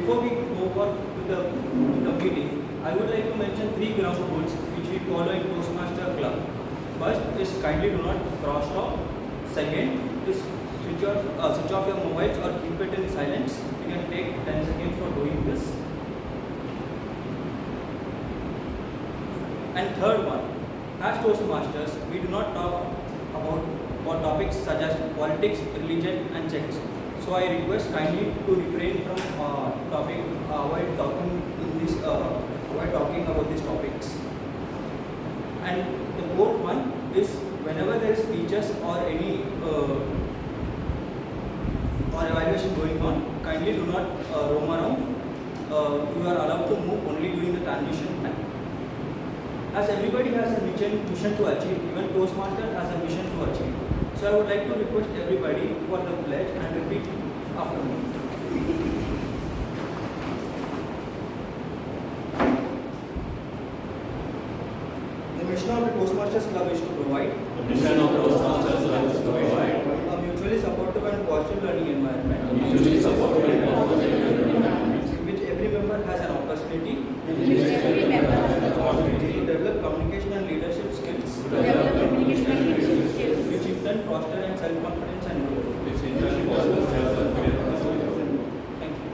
before we go on with the meeting, I would like to mention 3 ground rules which we follow in Toastmaster Club. First is kindly do not cross talk. Second is switch off your mobiles or keep it in silence. You can take 10 seconds for doing this. And third one, as Toastmasters, we do not talk about topics such as politics, religion and sex. So I request kindly to refrain from while talking about these topics. And the fourth one is whenever there is speeches or any or evaluation going on, kindly do not roam around. You are allowed to move only during the transition time. As everybody has a mission to achieve, even Toastmasters has a mission to achieve. So I would like to request everybody for the pledge and repeat after me. The mission of the Toastmasters Club is to provide The mission of Toastmasters Club is to provide a mutually supportive and positive learning environment in which every member has an opportunity to develop communication and leadership skills which in turn foster and self-confidence and growth. Thank you.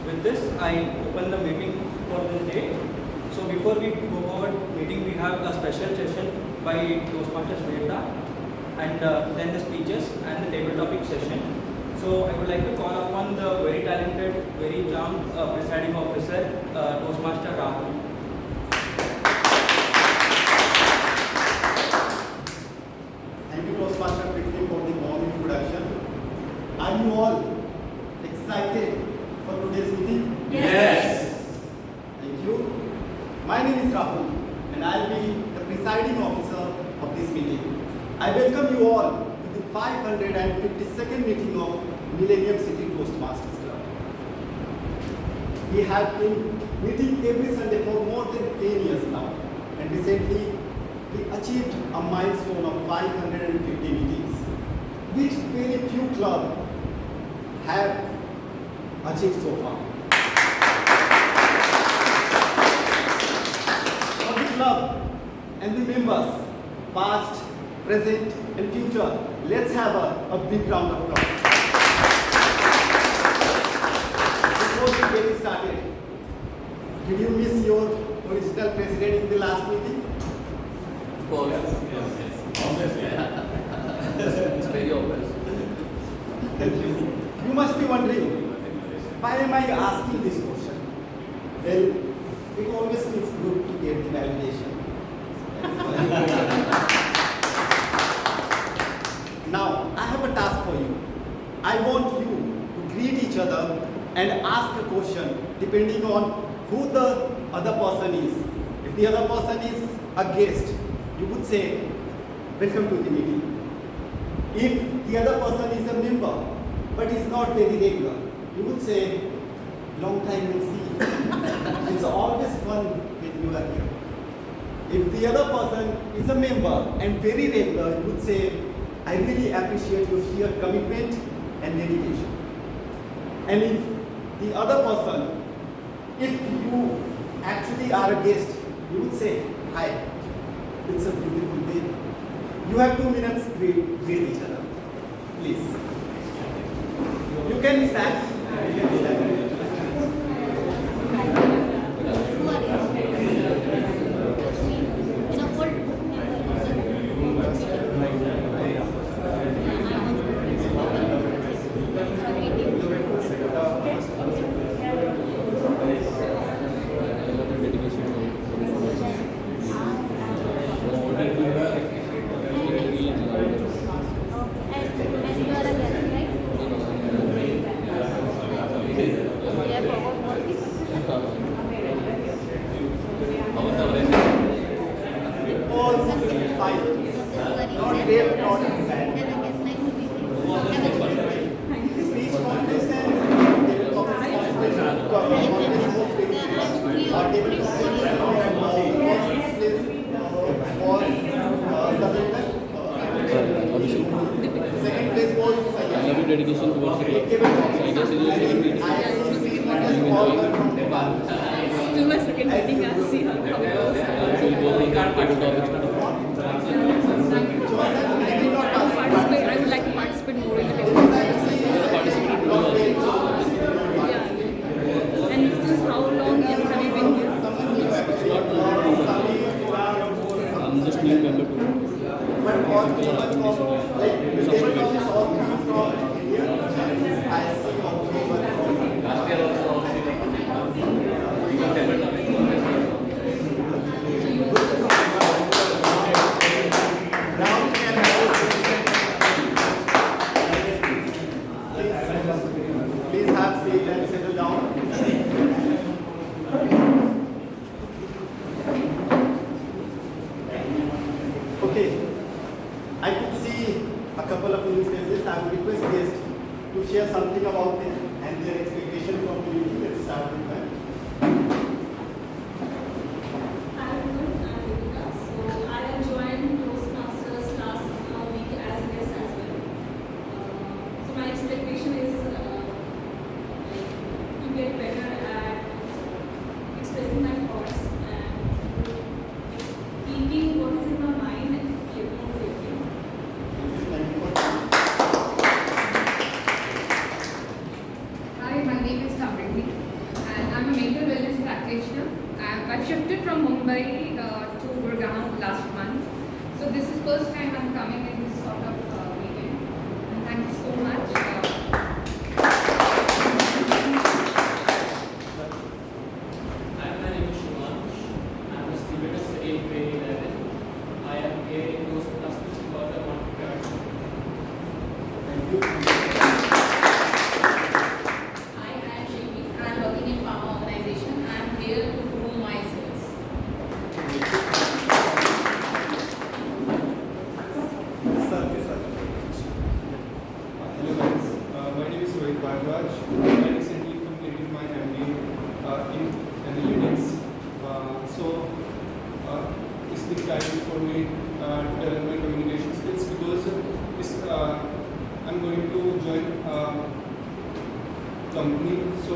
With this, I open the meeting for this day. So before we go forward meeting, we have a special session by Toastmasters Shveta, and then the speeches and the table topic session. So I would like to call upon the very talented, very charmed presiding officer, Toastmaster Rahul. Thank you, Toastmaster Prithvi, for the warm introduction. Are you all excited for today's meeting? Yes. Thank you. My name is Rahul, and I'll be the presiding officer of this meeting. I welcome you all to the 552nd meeting of Millennium City Toastmasters Club. We have been meeting every Sunday for more than 10 years now, and recently we achieved a milestone of 550 meetings, which very few clubs have achieved so far. For the club and the members, past, present and future, let's have a big round of applause. Before we get started, did you miss your original president in the last meeting? Of course. Yes. Obviously. It's very obvious. You must be wondering, why am I asking this question? Well, it always feels good to get the validation. Now, I have a task for you. I want you to greet each other and ask a question depending on who the other person is. If the other person is a guest, you would say, welcome to the meeting. If the other person is a member, but is not very regular, you would say, long time no see. It's always fun when you are here. If the other person is a member and very regular, you would say, I really appreciate your sheer commitment and dedication. And if the other person, if you actually are a guest, you would say, hi, it's a beautiful day. You have 2 minutes to greet each other. Please. You can stand. Second place was complete dedication towards the club. So I guess it is your second meeting. I Are see you enjoying? Still my second meeting. I'll see how it goes. So we'll go for the table topics to Participate. I would like to participate more in the table topics. participate in also. Yeah. And since how long have you been here? It's not I'm just new member to But all people from, like, Millennium is all people from India. I see all people from last year also we got table topics. Now we can please have seat and settle down. Okay, I could see a couple of new faces. I would request guests to share something about them and their expectation from the meeting. Let's start with that. Hi everyone, I'm Shveta. So I have joined Toastmasters last week as a guest as well. So my expectation is to get better at expressing my thoughts and speaking what is in my mind and living on living. Thank you for Hi, my name is Samriddhi and I'm a mental wellness practitioner. I've shifted from Mumbai to Gurgaon last month. So this is first time I'm coming in this sort of meeting. And thank you so much. Hi, my name is Shivansh. I'm a student of second grade 11. I am here in Toastmasters because I want to try. Thank you. Hi, I am Shveta. I am working in pharma organization. I am here to groom my skills. Sir, yes, sir. Hello guys, my name is Rohit Bhardwaj. I recently completed my MBA in analytics. It's the time for me to develop my communication skills because I'm going to join a company. So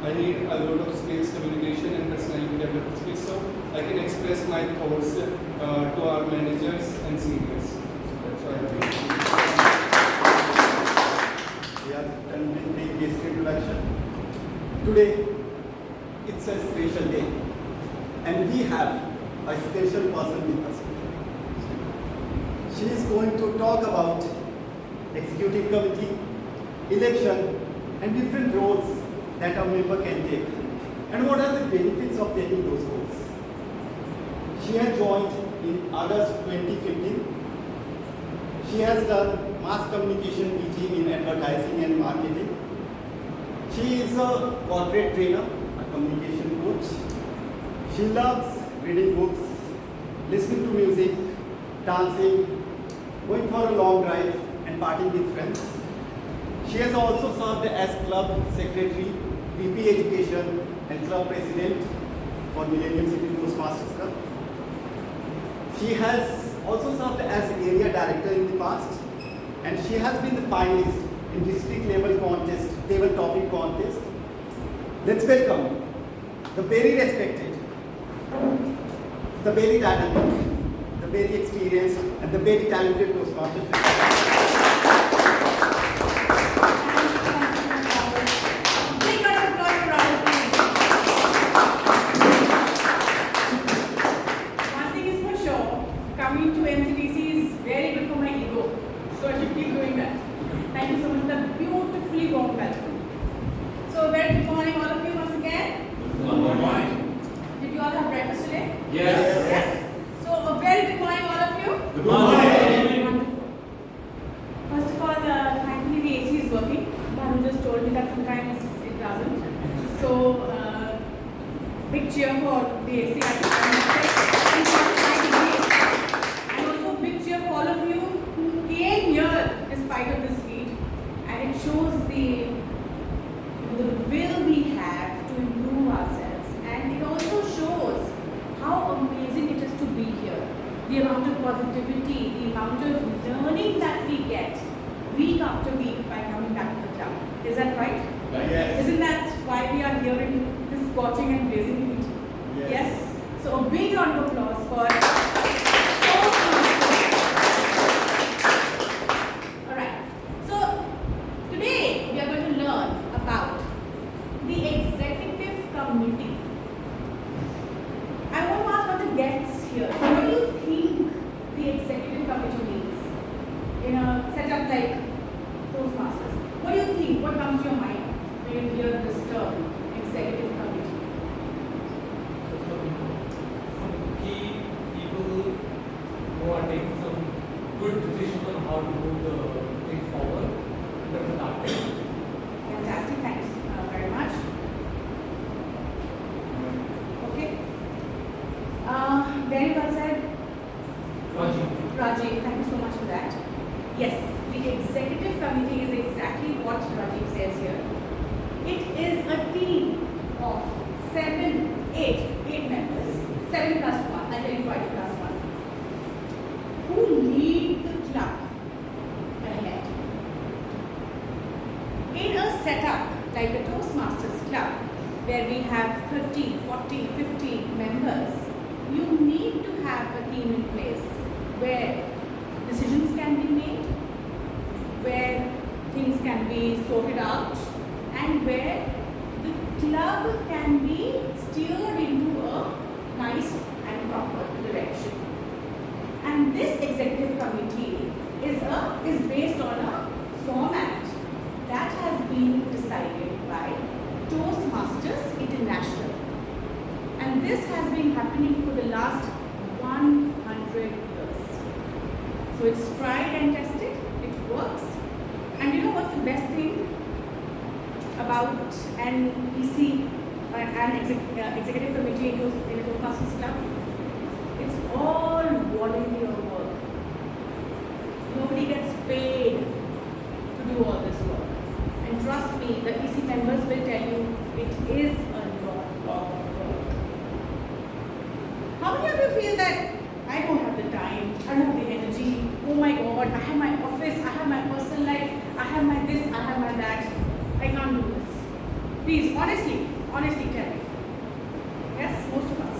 I need a lot of skills, communication and personality development skills, so I can express my thoughts to our managers and seniors. So that's why I'm doing. We are done with the guest introduction. Today, it's a special day, and we have a special person with us. She is going to talk about executive committee, election, and different roles that a member can take, and what are the benefits of taking those roles. She has joined in August 2015. She has done mass communication PG in advertising and marketing. She is a corporate trainer, a communication coach. She loves reading books, listening to music, dancing, going for a long drive, and partying with friends. She has also served as club secretary, VP education, and club president for Millennium City Toastmasters Club. She has also served as area director in the past, and she has been the finalist in district level contest, table topic contest. Let's welcome the very respected, the very dynamic, the very experienced, and the very talented Toastmasters. Big round of applause for our team. One thing is for sure, coming to MCTC is very good for my ego. So I should keep doing that. Thank you so much for the beautifully warm welcome. So a very good morning all of you once again. Good morning. Did you all have breakfast today? Yes. So a very good morning all of you. Good morning. Wonderful. First of all, thankfully the AC is working. Bhanu just told me that sometimes it doesn't. So big cheer for the AC. And also big cheer for all of you who came here despite of this heat. And it shows the will we have to improve ourselves. And it also shows how amazing it is to be here. The amount of positivity, the amount of learning that we get week after week by coming back to the club. Is that right? Yes. Isn't that why we are here in this scorching and blazing heat? Yes. So a big round of applause for Toastmasters. Alright. So today we are going to learn about the executive committee. I want to ask all the guests here, what do you think the executive committee means in a setup like Toastmasters? What do you think? What comes to your mind when you hear this term, executive committee? Some key people who are taking some good decisions on how to move the things forward. That's an architect. Fantastic, thanks very much. Okay. Very well said. Rajiv, thank you so much for that. Yes, the executive committee is exactly what Rajiv says here. It is a team of 8 members, 7 plus 1, I'll tell you why 2 plus 1, who lead the club ahead. In a setup like the Toastmasters Club, where we have 30, 40, 50 members, you need to have a team in place where decisions can be made, where things can be sorted out, and where the club can be steered into a nice and proper direction. And this executive committee is based on a format that has been decided by Toastmasters International. And this has been happening for the last 100 years. So it's tried and tested, it works. And you know what's the best thing about an EC, executive committee in a Toastmasters Club? It's all volunteer work. Nobody gets paid to do all this work. And trust me, the EC members will tell you it is a lot of work. How many of you feel that I don't have the time, I don't have the energy, oh my god, I have my office, I have my personal life, I have my this, I have my that, I can't do this. Please, honestly tell me. Yes, most of us.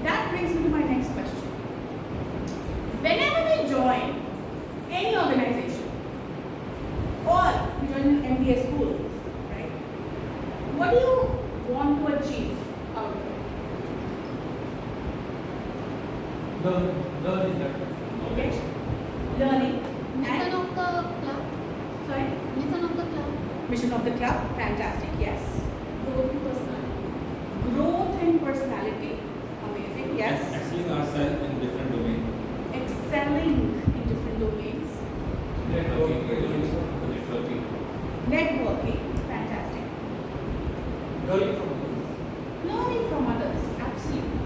That brings me to my next question. Whenever we join any organization, or we join an MBA school, right? What do you want to achieve out of it? Learning that. Okay. Learning. Mission And, of the club. sorry? Mission of the club. Mission of the club. Fantastic. Yes. Growth in personality. Growth in personality. Amazing. Yes. Excelling ourselves in different domains. Excelling in different domains. Networking. Networking. Fantastic. Learning from others. Learning from others. Absolutely.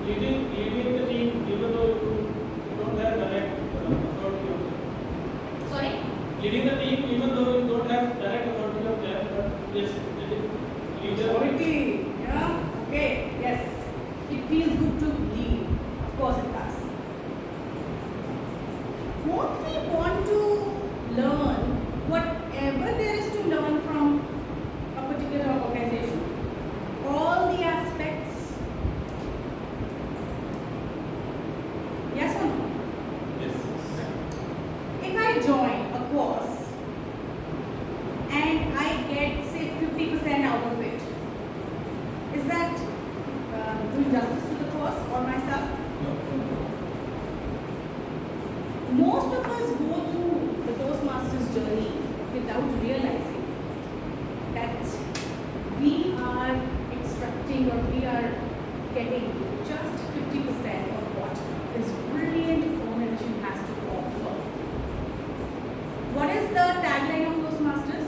Leading the team even though you don't have direct authority on them. Sorry? Leading the team even though you don't have direct authority on them, but yes, leader. Authority. Yeah. Okay. Yes. It feels good to lead. Of course it does. Won't we want to learn whatever there is to learn from a particular organization? All the aspects. Yes or no? Yes. If I join a course and I get say 50% out of it, is that doing justice to the course or myself? Most of us go through the Toastmasters journey without realizing that we are extracting or we are getting just 50% of what this brilliant organization has to offer. What is the tagline of Toastmasters?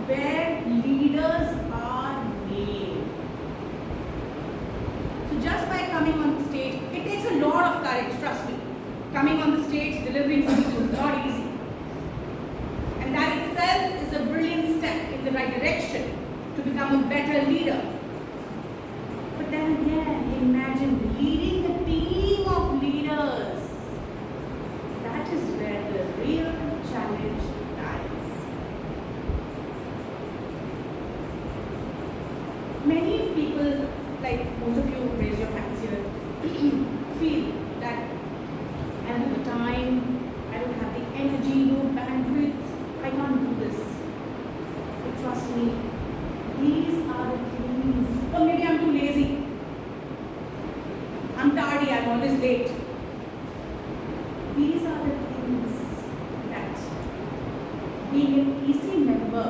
Where leaders are made. So just by coming on the stage, it takes a lot of courage, trust me. Coming on the stage, delivering speeches is not easy. And that itself is a brilliant step in the right direction to become a better leader. But then again, imagine leading a team of leaders many people, like most of you raise your hands here, feel that I don't have the time, I don't have the energy, no bandwidth, I can't do this. But trust me, these are the things. Or maybe I'm too lazy. I'm tardy, I'm always late. These are the things that being an EC member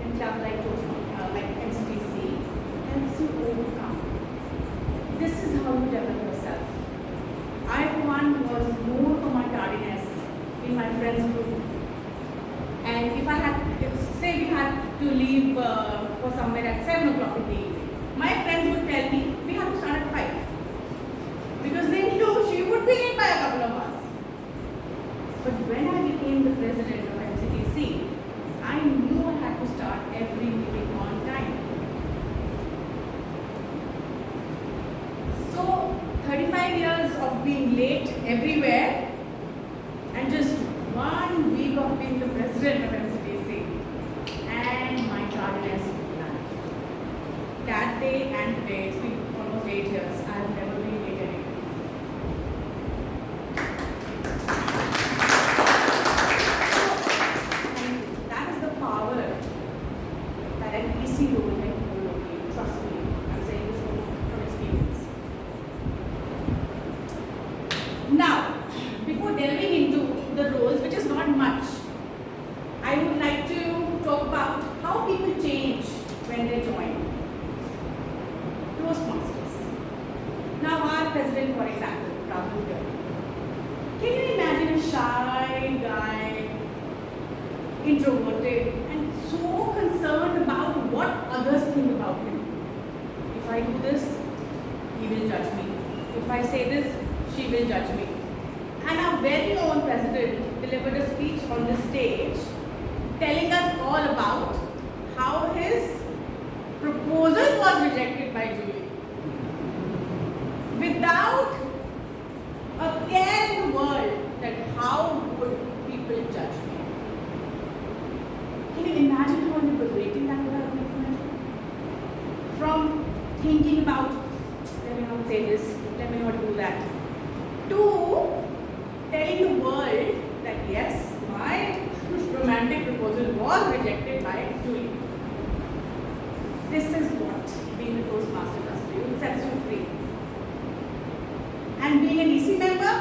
in a club like Toastmasters, like MCTC, helps you overcome. This is how you develop yourself. I, for one, was known for my tardiness in my friends group. And if I had, say we had to leave for somewhere at 7 o'clock in the evening, my friends would tell me, we have to start at 5. Because they knew she would be late by a couple of hours. But when I became the president of MCTC, I knew I had to start every meeting on time. So, 35 years of being late everywhere, and just 1 week of being the president of MCTC, and my tardiness vanished. That day and today, it's been almost 8 years, I have never been late anywhere. That is the power that an EC role can hold over you. Trust me, I'm saying this from experience. Now, before delving into the roles, which is not much, I would like to talk about how people change when they join Toastmasters. Now, our president, for example, Rahul here. Can you imagine a shy guy, introverted, and so concerned about what others think about him? If I do this, he will judge me. If I say this, she will judge me. And our very own president delivered a speech on the stage telling us all about how his proposal was rejected by Julie. Without a care in the world that how would people judge me. Can you imagine how liberating that would have been? From thinking about, let me not say this, let me not do that, to telling the world that yes, my romantic proposal was rejected by Julie. This is what being a Toastmaster does to you. It sets you free. And being an EC member,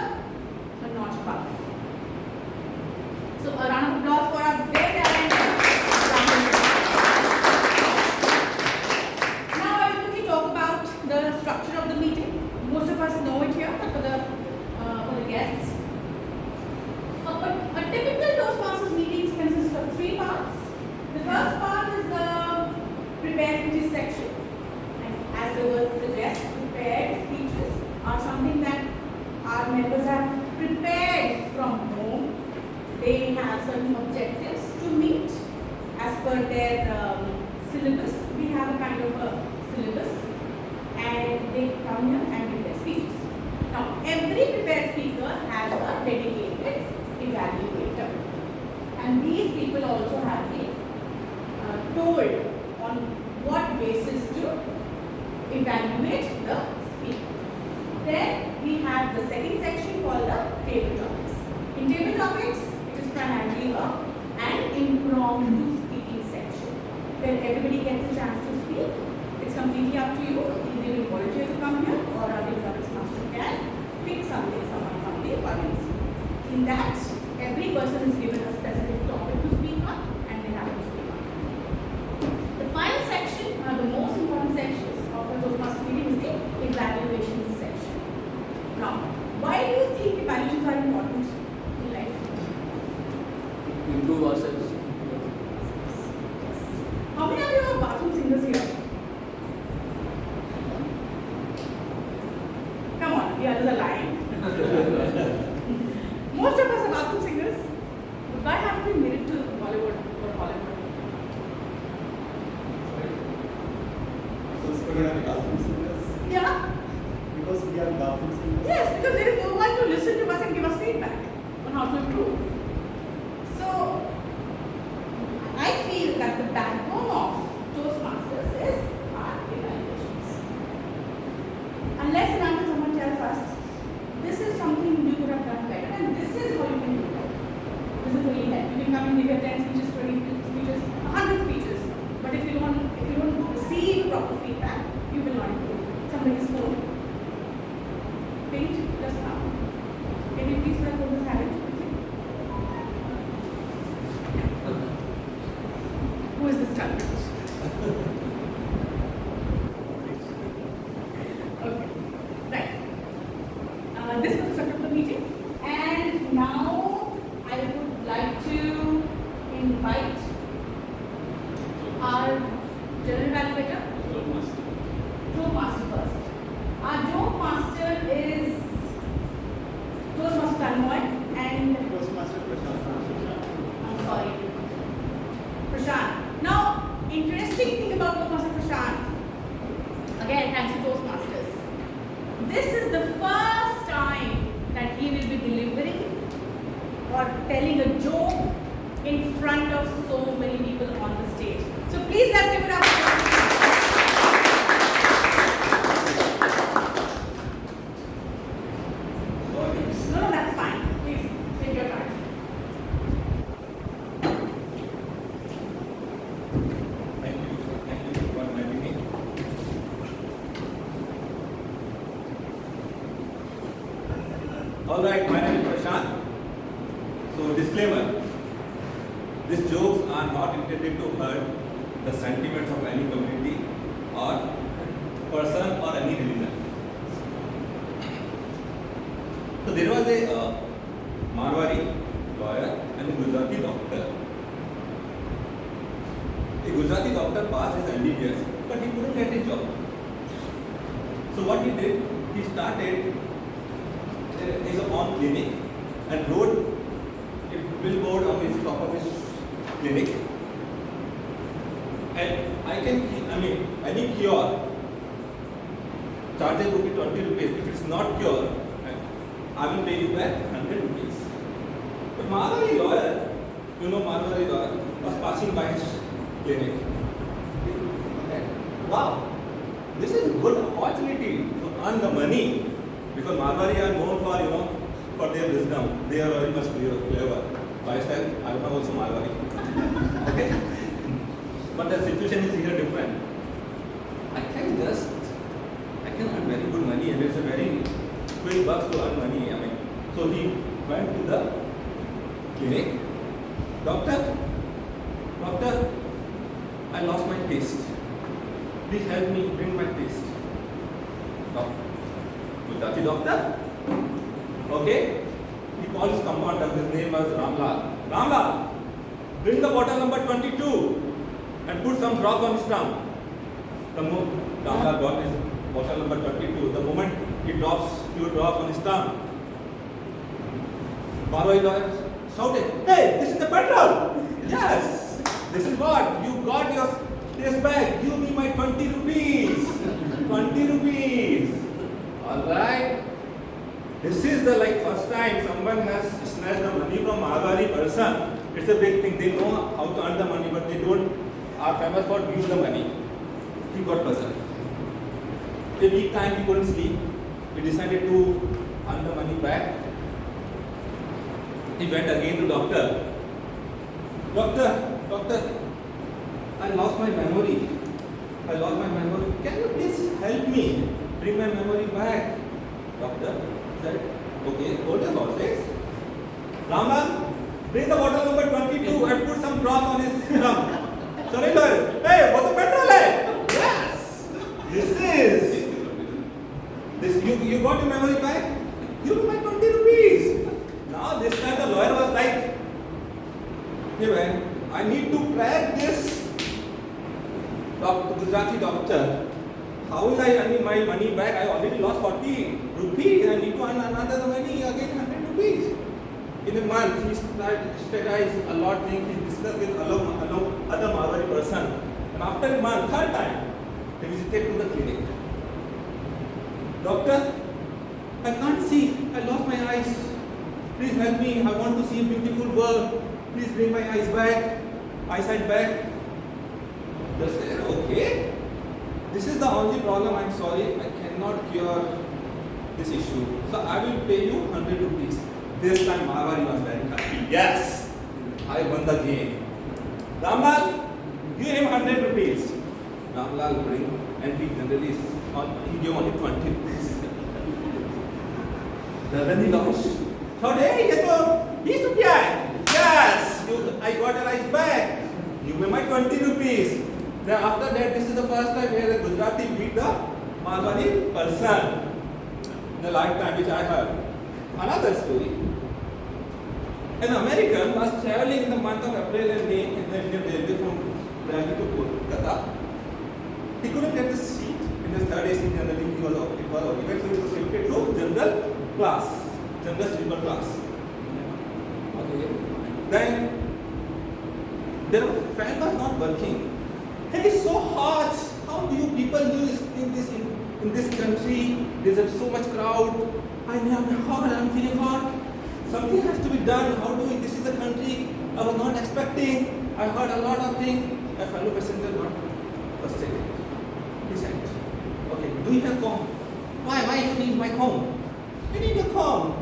a notch above. So a round of applause for our very talented. Now I will quickly talk about the structure of the meeting. Most of us know it here, but for the guests. A typical Toastmasters meeting consists of 3 parts. The first part is the prepared speeches section. And as the word suggests, prepared speeches are something that our members have prepared from home. They have certain objectives to meet as per their syllabus. We have a kind of a syllabus, and they come here and give their speeches. Now, every prepared speaker has a dedicated evaluator, and these people also have been told on what basis to evaluate the speaker. Then we have the second section called the table topics. In table topics, it is primarily an impromptu speaking section where everybody gets a chance to speak. It's completely up to you. Either you volunteer to come here or our Toastmaster can pick someone from the audience. In that, every person is given a specific topic to speak on and they have to speak on. The final section, one of the most important sections of the Toastmaster meeting is the evaluation section. Now, why do you think evaluations are important in life? Improve ourselves. How many of you are bathroom singers here? Come on, the others are lying. Most of us are bathroom singers. But why haven't we made it to Bollywood or Hollywood? So we are bathroom singers? Yeah. Because we are bathroom singers? Yes, because there is no one to listen to us and give us feedback on how to improve. So, I feel that the backbone of Toastmasters is our evaluation. and this is how you can do it. This is really help. You can come and give your 10 speeches, 20 speeches, 100 speeches. But if you don't receive proper feedback, you will not improve. Somebody's phone. Paint just now. Can you please try photos have it with you? Who is this talent? Okay. Right. This was the structure of the meeting. And now I would like to invite our general evaluator, Joe Master first. Our Joe Master is Toastmaster Tanmoy and Toastmaster I'm sorry, Prashant. Now, interesting thing about Toastmaster Prashant, again thanks to Toastmasters, this is the first time that he will be delivering or telling a joke in front of so many people on the stage. So please let's give it up. No, that's fine. Please take your time. Thank you for inviting me. Alright, my name is Prashant. So disclaimer, these jokes are not intended to hurt the sentiments of any community or person or any religion. So there was a Marwari lawyer and a Gujarati doctor. A Gujarati doctor passed his MBBS, but he couldn't get a job. So what he did, he started his own clinic and wrote a billboard on his top of his clinic. And any cure charges will be 20 rupees. If it's not cure, I will pay you back 100 rupees. But Marwari lawyer, Marwari lawyer was passing by his clinic. And, wow, this is a good opportunity to earn the money, because Marwari are known for, for their wisdom. They are very much clever. Lifestyle, I am also Marwari. Okay? But the situation is here different. I can earn very good money, and it's a very quick bucks to earn money. So he went to the clinic. Doctor, I lost my taste. Please help me bring my taste. Gujarati doctor. Okay. He called his compounder. His name was Ramlal. Ramlal, bring the bottle number 22 and put some drops on his tongue. The moment Ramlal got his bottle number 22, the moment he drops few drops on his tongue, Marwari lawyer shouted, "Hey, this is the petrol! Yes! This is what? You got your taste back. Give me my 20 rupees. 20 rupees. Alright. This is the first time someone has snatched the money from Marwari person. It's a big thing. They know how to earn the money, but they are famous for use the money. He got puzzled. A week time he couldn't sleep. He decided to earn the money back. He went again to doctor. Doctor, I lost my memory. Can you please help me bring my memory back? Doctor said, okay, hold your horses. Raman, bring the bottle number 22 and put some drops on his tongue. Sorry, lawyer. Hey, what's the petrol? Yes. You got your memory back? Give me my 20 rupees. Now this time the lawyer was like, hey man, I need to track this Gujarati doctor. How will I earn my money back? I already lost 40 rupees. I need to earn another money again 100 rupees. In a month, he strategized a lot of things. He discussed with other Marwari person. And after a month, third time, he visited to the clinic. Doctor, I can't see. I lost my eyes. Please help me. I want to see a beautiful world. Please bring my eyesight back. Doctor said, okay. This is the only problem. I'm sorry. I cannot cure this issue. So I will pay you 100 rupees. This time Marwari was very happy. Yes, I won the game. Ramlal, give him 100 rupees. Ramlal bring, and he generally he gave only 20 rupees. Then he lost. Thought, hey, ये तो 20 रुपया है. Yes, I got a rice back. You pay my 20 rupees. Then after that, this is the first time where a Gujarati beat the Marwari person in the lifetime, which I heard. Another story. An American was traveling in the month of April and May in the Indian Railway from Delhi to Kolkata. He couldn't get the seat in the third AC generally. He was occupied, so he was shifted to general class, general sleeper class. Okay. Then their fan was not working. It is so hot. How do you people live in this country? There's so much crowd. I'm feeling hot. Something has to be done. How do we? This is a country I was not expecting. I heard a lot of things. A fellow passenger got frustrated. He said, "Okay, do you have comb? Why you need my comb? I need a comb."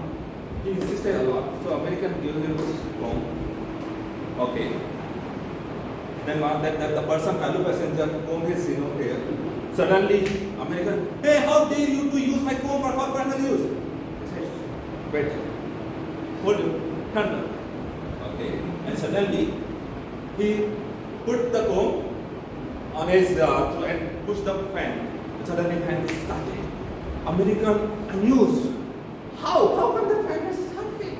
He insisted a lot. So American gave him comb. Okay. Then the person, fellow passenger, comb his hair. Suddenly, American, "Hey, how dare you to use my comb for personal use?" He said, "Wait, hold it, turn it." Okay. And suddenly, he put the comb on his throat and pushed the fan. And suddenly, fan started. American amused. How come the fan is started?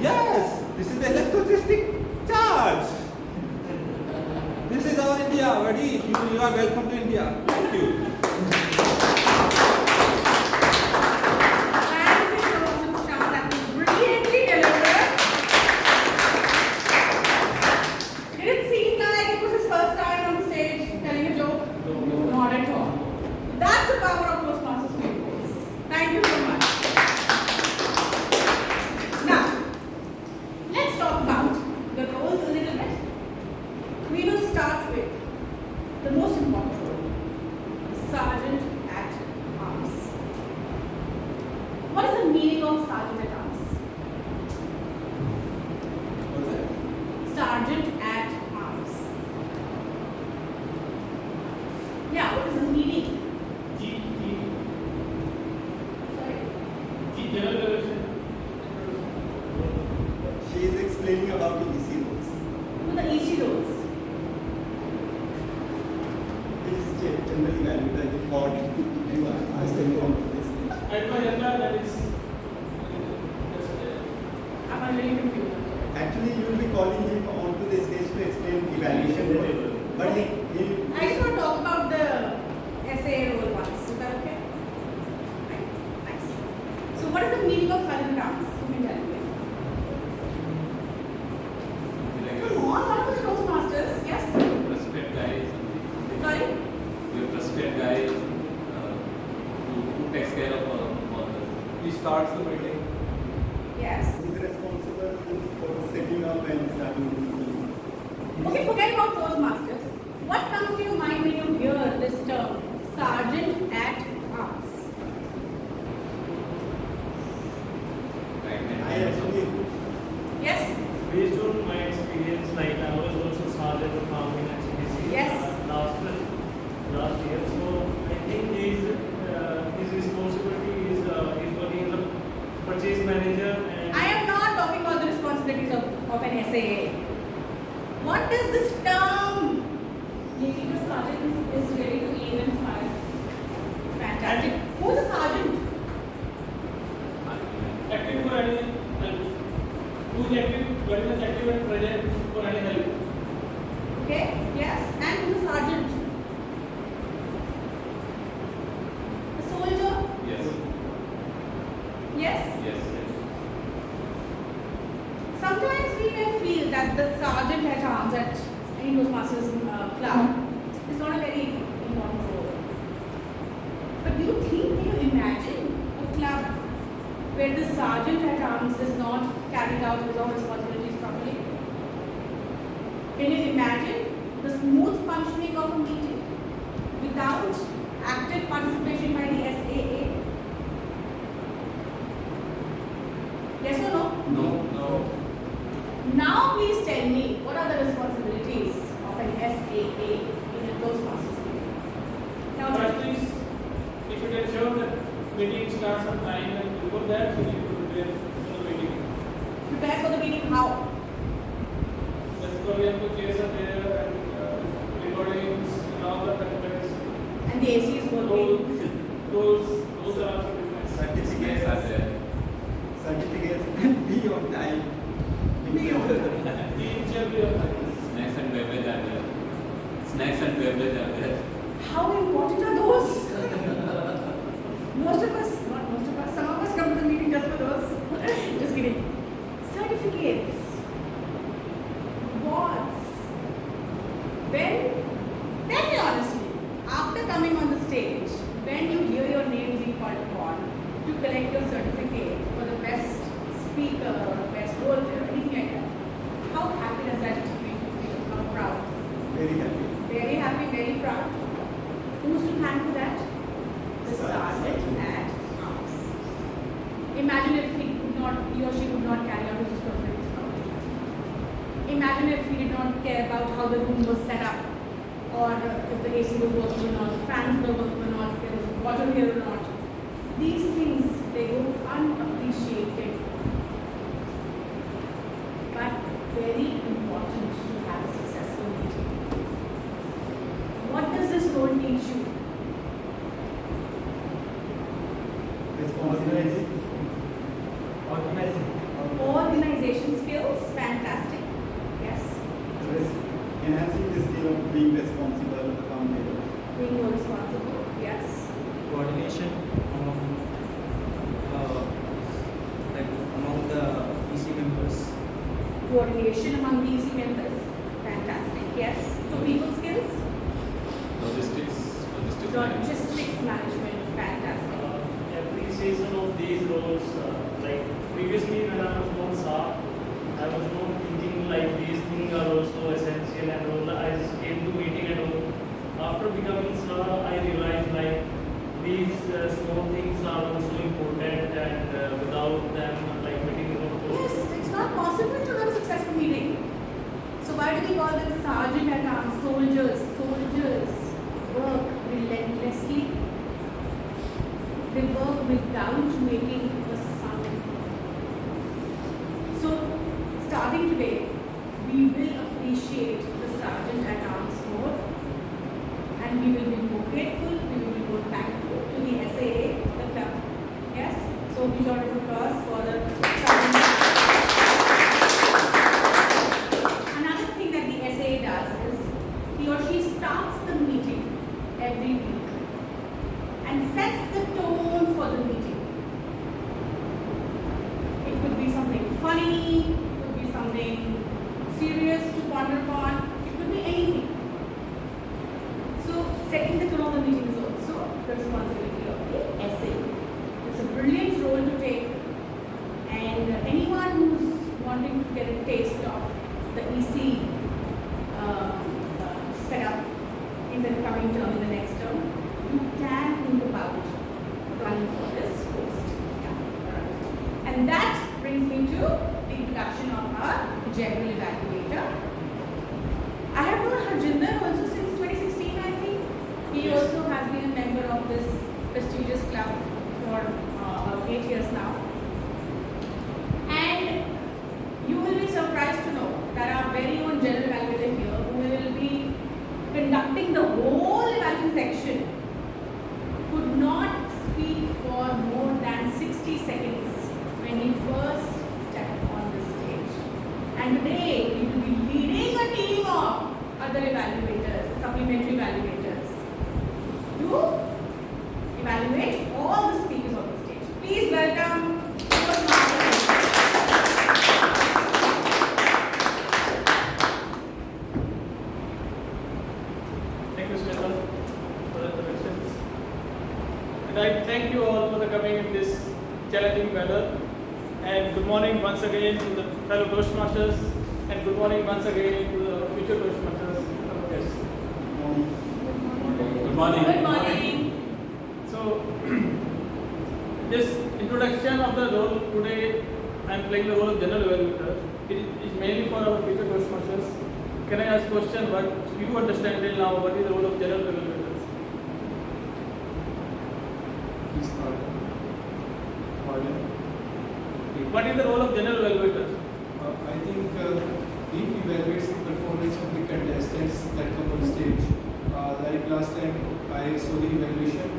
Yes, this is the electricity charge. This is our India, buddy. You are welcome to India. Thank you. Thank you so much, Shah. That was brilliantly delivered. Did it seem like it was his first time on stage telling a joke? No. Not at all. That's the power of Toastmasters videos. Thank you so much. Now, let's talk about the roles a little bit. We will start with the most important role, the Sergeant at Arms. What is the meaning of Sergeant at Arms? What's that? Sergeant at Arms. Yeah, what is the meaning? Sorry? General Revolution. She is explaining about the EC rules. What are the EC roles? It is generally valued as a thought you are asking from this. That is. I'm really confused. Actually, you will be calling him onto the stage to explain evaluation role. But he I just want to talk about the SA role once. Is that okay? Right. Nice. So, what is the meaning of Sergeant at Arms? Who can tell me? Come on, what are the Toastmasters? Yes? Respect guys. Sorry? You respect guys who takes care of others. He starts the meeting. Yes. is responsible for setting up and starting the meeting. Okay, forget about Toastmasters. What comes to your mind when you hear this term, Sergeant at Arms? I actually Yes? Based on my experience, like I was also sergeant of army in HPC Yes. last year. So I think his responsibility is working as a purchase manager and I am not talking about the responsibilities of an SAA. What does this term? Maybe the sergeant is ready to aim and fire. Fantastic. Who's a sergeant? Active for any help. Who is active? Very much active and present for any help. Okay, yes. And who's a sergeant? A soldier? Yes. Yes? Yes. Sometimes we may feel that the sergeant at arms at any Toastmasters club is not a very important role. But do you think, can you imagine a club where the sergeant at arms is not carrying out his own responsibilities properly? Can you imagine the smooth functioning of a meeting without active participation by the SAA? Yes or no? No. Now please tell me, what are the responsibilities of an SAA in a Toastmasters meeting? Now tell First me. is, if you can show that meeting starts on time, and before that you need to prepare for the meeting. Prepare for the meeting how? That's why we have to chairs are there and recordings and all the factors. And the AC is working. Those are also different. Certificates are there. Certificates and be on time. Be on time. Each every other. Snacks and beverage are there. Snacks and beverage are there. How important are those? Most of us, not most of us, some of us come to the meeting just for those. Just kidding. Certificates. Awards. Tell me honestly, after coming on the stage, when you hear your name being called upon to collect your certificate for the best speaker, best role player, anything like that, how happy does that make you feel? How proud? Very happy. Very happy, very proud. Who's to thank for that? The sergeant at arms. Imagine if he or she could not carry out his responsibilities. Imagine if he did not care about how the room was set up, or if the AC was working or not, fans were working or not, if there was water here or not. These things, they go unappreciated, but very important to have a successful meeting. What does this role teach you? Responsibility. Organization skills, fantastic. Yes. Enhancing the skill of being responsible, accountable. Being more responsible. Yes. Coordination among the EC members. Coordination among the EC members. Fantastic. Yes. So people skills. Logistics. Logistics management. Fantastic. Appreciation of these roles, like previously when I was more SAR, I was not thinking like these things are also essential and all. I just came to meeting and all. After becoming SAR, I realized like these small things are also important, and without them, like meeting is not Yes, it's not possible to have a successful meeting. So why do we call them sergeant at arms, soldiers? Soldiers work relentlessly. They work without making a sound. So, starting today, we will appreciate the sergeant at arms more, and we will be more grateful, we will be more thankful to the SAA, the club. Yes? So, huge round of applause for the sergeant. Another thing that the SAA does is he or she starts the meeting every week and sets the tone for the meeting. It could be something funny, it could be something serious to ponder upon, it could be anything. So, setting the tone of the meeting is also the responsibility of the SA. It's a brilliant role to take, and anyone who's wanting to get a taste of the EC setup in the coming term, in the next term, you can think about running for this post. Yeah. And that brings me to the introduction of our general evaluator. I have known Harjinder also since 2016, I think. He Yes. also has been a member of this prestigious club for about 8 years now. And you will be surprised to know that our very own general evaluator here, who will be conducting the whole evaluation section, could not speak for more than 60 seconds when he first stepped on the stage. And today, he will be leading a team of other evaluators, supplementary evaluators, to evaluate all the speakers on the stage. Please welcome Toastmasters. Thank you, Shveta, for the introductions. And I thank you all for coming in this challenging weather. And good morning once again to the fellow Toastmasters, and good morning once again to the future Toastmasters. Yes. Good morning. Good morning. So, this introduction of the role today, I am playing the role of general evaluator. It is mainly for our future Toastmasters. Can I ask question? What you understand till now? What is the role of general evaluators? Please pardon. What is the role of general evaluators? I think he evaluates the performance of the contestants that come on stage. Like last time I saw the evaluation,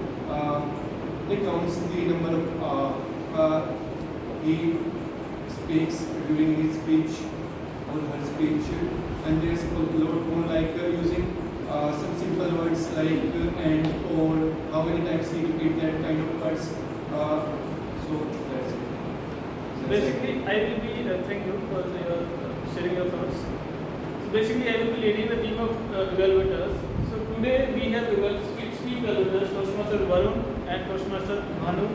it counts the number of he speaks during his speech or her speech, and there's a lot more like using some simple words like and or how many times he repeat that kind of words. So that's it. Basically, I will be, thank you for your, sharing your thoughts. So basically, I will be leading the team of evaluators. So today we have three evaluators, Toastmaster Varun and Toastmaster Bhanu.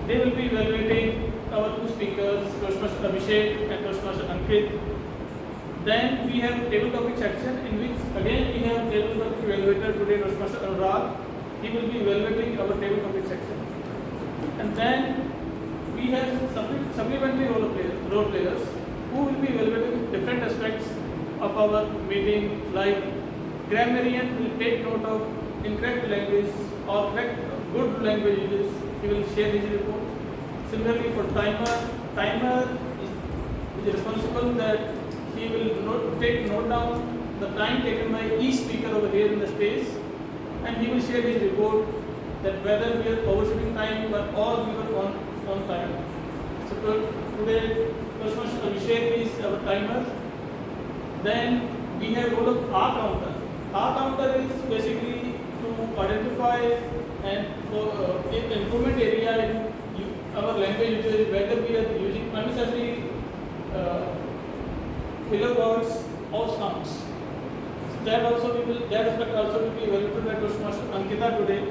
They will be evaluating our two speakers, Toastmaster Abhishek and Toastmaster Ankit. Then we have table topic section in which again we have table topic evaluator today, Toastmaster Anurag. He will be evaluating our table topic section. And then we have supplementary role players who will be evaluating different aspects of our meeting, like grammarian will take note of incorrect language or correct good language uses. He will share his report. Similarly for timer is responsible that he will note down the time taken by each speaker over here in the space, and he will share his report that whether we are overshooting time or we were on time. So today, Toastmaster Abhishek is our timer. Then we have role of R counter. R counter is basically to identify and for improvement area in our language usage, whether we are using unnecessary filler words or sounds. So that aspect also will be evaluated by Toastmaster Ankita today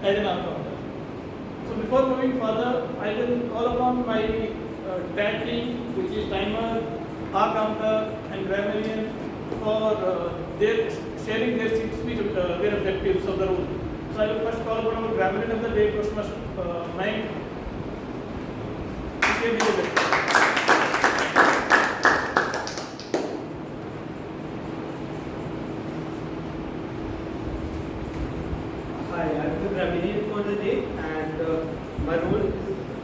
as an R counter. So before moving further, I will call upon my tag team, which is timer, R counter, and grammarian, for their sharing their speech, their objectives of the role. So I will first call upon our grammarian of the day, Toastmaster Mayank, to share his objectives. Hi, I'm the grammarian for the day, and my role is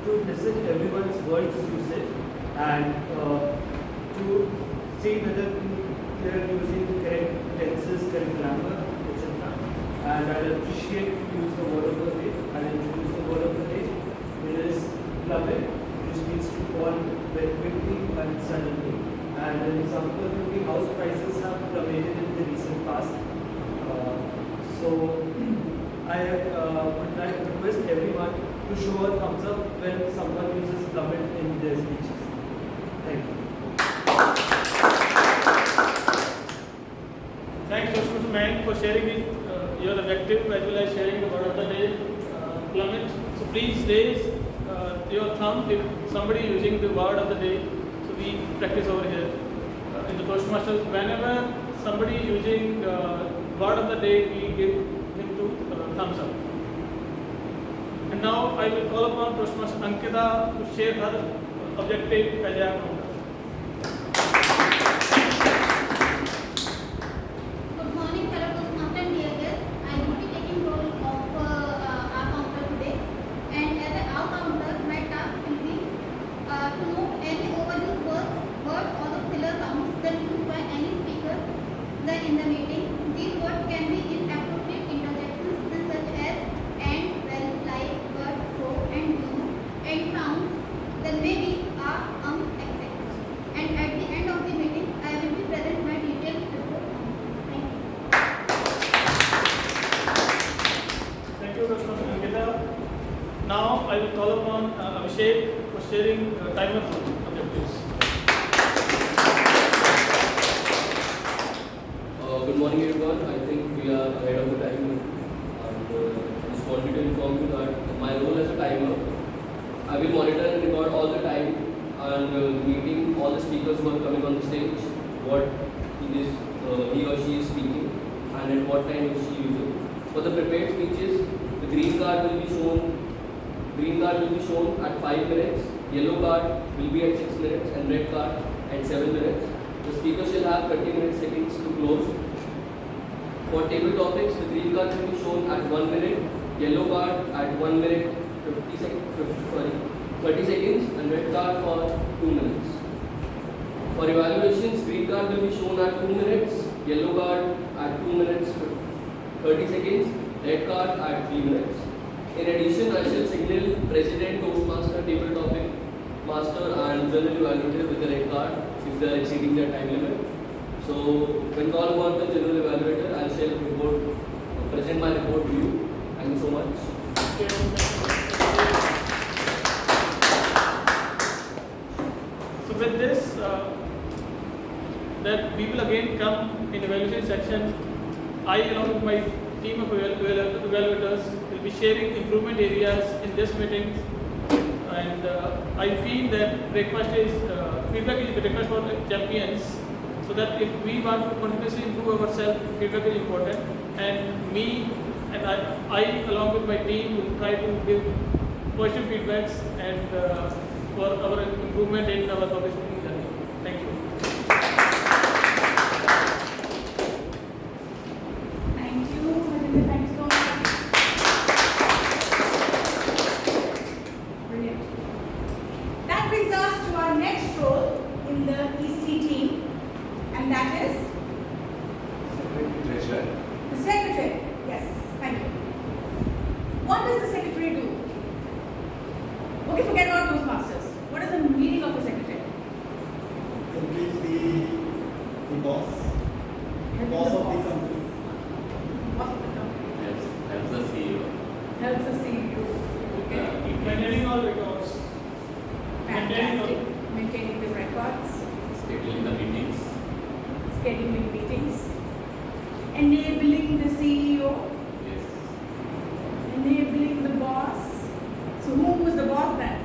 to listen everyone's words usage and to see whether they are using the correct tenses, correct grammar, etc. And I'll appreciate to use the word of the day. I'll introduce the word of the day. It is plummet, which means to fall very quickly and suddenly. And an example would be house prices have plummeted in the recent past. So I would like to request everyone to show a thumbs up when someone uses plummet in their speeches. Thank you. Thanks, Toastmaster Mayank, for sharing your objective as well as sharing the word of the day, plummet. So please raise your thumb if somebody is using the word of the day. So we practice over here in the Toastmasters. Whenever somebody is using word of the day, we give him two thumbs up. And now I will call upon Toastmaster Ankita to share her objective as a counter. Good morning, fellow Toastmasters and dear guests. I will be taking role of our counter today. And as an our counter, my task will be to note any overused word or the filler sounds that used by any speaker then in the meeting. These words can be inappropriate interjections such as and, well, like, but, so, and sounds that may be etc. And at the end of the meeting, I will be present my detailed report. Thank you. Thank you, Toastmaster Ankita. Now I will call upon Abhishek for sharing timer objectives. Good morning, everyone. I think we are ahead of the time, and I just wanted to inform you that my role as a timer, I will monitor and record all the time and meeting all the speakers who are coming on the stage, what he or she is speaking, and at what time is she using. For the prepared speeches, the green card will be shown at 5 minutes, Yellow card will be at 6 minutes and red card at 7 minutes. The speaker shall have 30 seconds to close. For table topics, the green card will be shown at 1 minute, yellow card at 1 minute 30 seconds and red card for 2 minutes. For evaluations, green card will be shown at 2 minutes, yellow card at 2 minutes 30 seconds, red card at 3 minutes. In addition, I shall signal President, Toastmaster, Table Topic Master and General Evaluator with the red card if they are exceeding their time limit. So, when called upon the General Evaluator, I shall present my report to you. Thank you so much. So with this, that we will again come in evaluation section. I along with my team of evaluators will be sharing improvement areas in this meeting. And I feel that breakfast is feedback is breakfast for champions. So that if we want to continuously improve ourselves, feedback is important. And me and I along with my team will try to give positive feedbacks and for our improvement in our public speaking journey. Thank you. Thank you, Millennium. Thank you so much. Brilliant. That brings us to our next role in the EC team, and that is Treasurer. the secretary. Yes, thank you. What does the secretary do? Okay, forget about Toastmasters. What is the meaning of a secretary? Completely the boss. Boss of the company. Boss of the company. Yes, helps the CEO. Helps the CEO. Okay. Maintaining all records. Fantastic. Maintaining the records. Scheduling the meetings. Scheduling meetings. Enabling the CEO. Yes. Enabling the boss. So who was the boss then?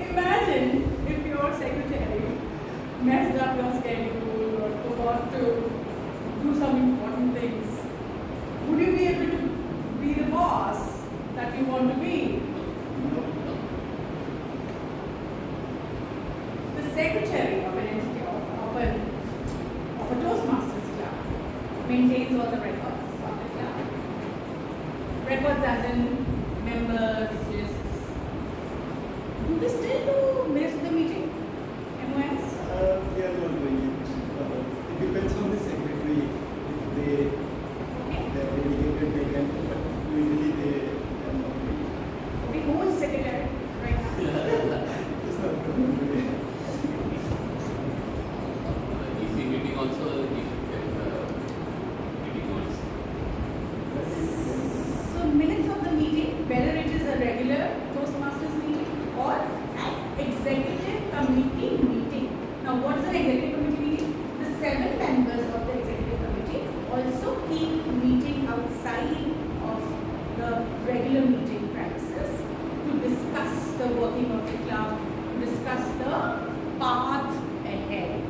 Imagine if your secretary messed up your schedule or forgot to do some important things. Would you be able to be the boss that you want to be? The secretary of an entity of a Toastmasters club maintains all the records of the club. Records as in members, lists. Do they still do miss the meeting? MOS? We are not doing it. It depends on the secretary. If they are dedicated, they can, but usually they are not doing it. Okay, who is secretary right now? It's not coming today. EC meeting also, we should get the meeting notes. So minutes of the meeting, whether it is a regular Toastmasters meeting or an executive committee meeting. Now what is an executive committee meeting? The 7 members of the executive committee also keep meeting outside of the regular meeting premises to discuss the working of the club, to discuss the path ahead.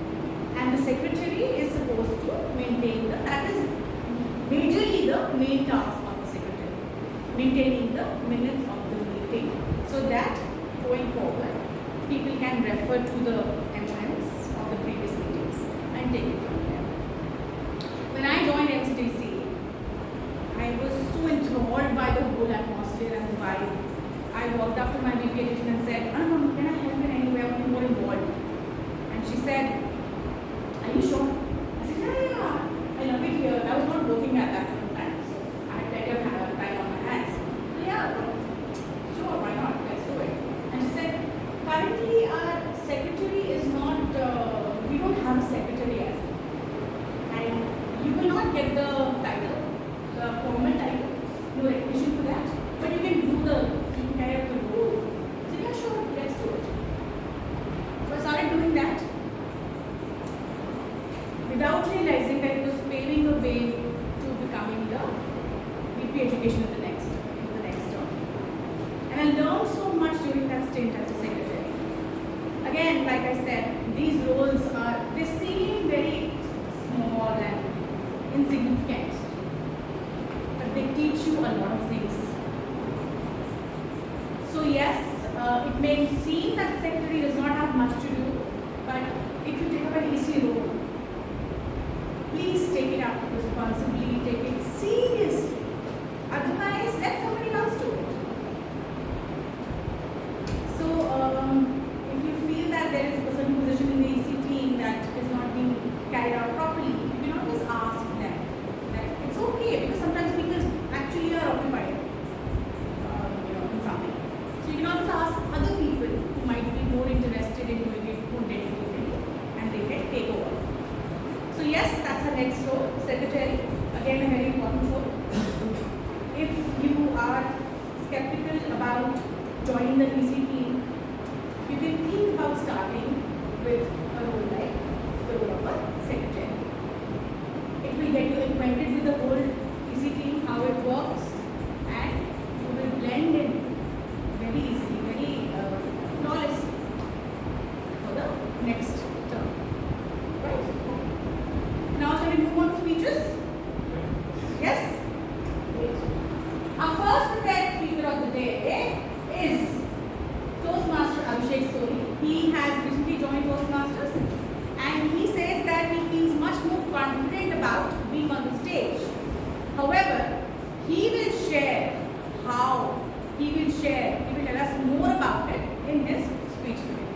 And the secretary is supposed to maintain that is majorly the main task of the secretary, maintaining the minutes of the meeting so that going forward people can refer to the MOMs of the previous meetings and take it from there. When I joined MCTC, I was so enthralled by the whole atmosphere and the vibe. I walked up to my VP edition and said, "Anupam, can I help in any way? I want to be more involved." And she said, "Are you sure?" I said, "Yeah. I love it here." I was not working at that point of time, so I had better have time on my hands. "Yeah, sure, why not? Let's do it." And she said, "Currently our secretary is not, we don't have a secretary as yet. And you will not get the title, the formal title, no recognition for that, but you can carry out the role." I said, "Yeah, sure, let's do it." So I started doing that without realizing that it was paving the way to becoming the VP education in the next term. And I learned so much during that stint as a secretary. Again, like I said, these roles they seem very small and insignificant, but they can teach you a lot of things. So yes, it may seem that the secretary does not have much to do, but if you take up an EC role, please take it up responsibly, take it seriously. Otherwise, let somebody else do it. So, if you feel that there is a certain position in the EC team that is not being carried out properly, you can always ask them. That it's okay, because sometimes people actually are occupied, in something. So you can always ask other people who might be more interested in doing it more dedicatedly, and they can take over. So yes, that's our next role, secretary. Again, a very important role. If you are skeptical about joining the EC team, you can think about starting with a role like the role of a secretary. It will get you acquainted with the whole EC team, how it works, and you will blend in very easily, very flawlessly for the next term. Right? Now shall we move on to speeches? Yes? Our first prepared speaker of the day is Toastmaster Abhishek Sori. He has recently joined Toastmasters, and he says that he feels much more confident about being on the stage. However, he will share how, he will tell us more about it in his speech today.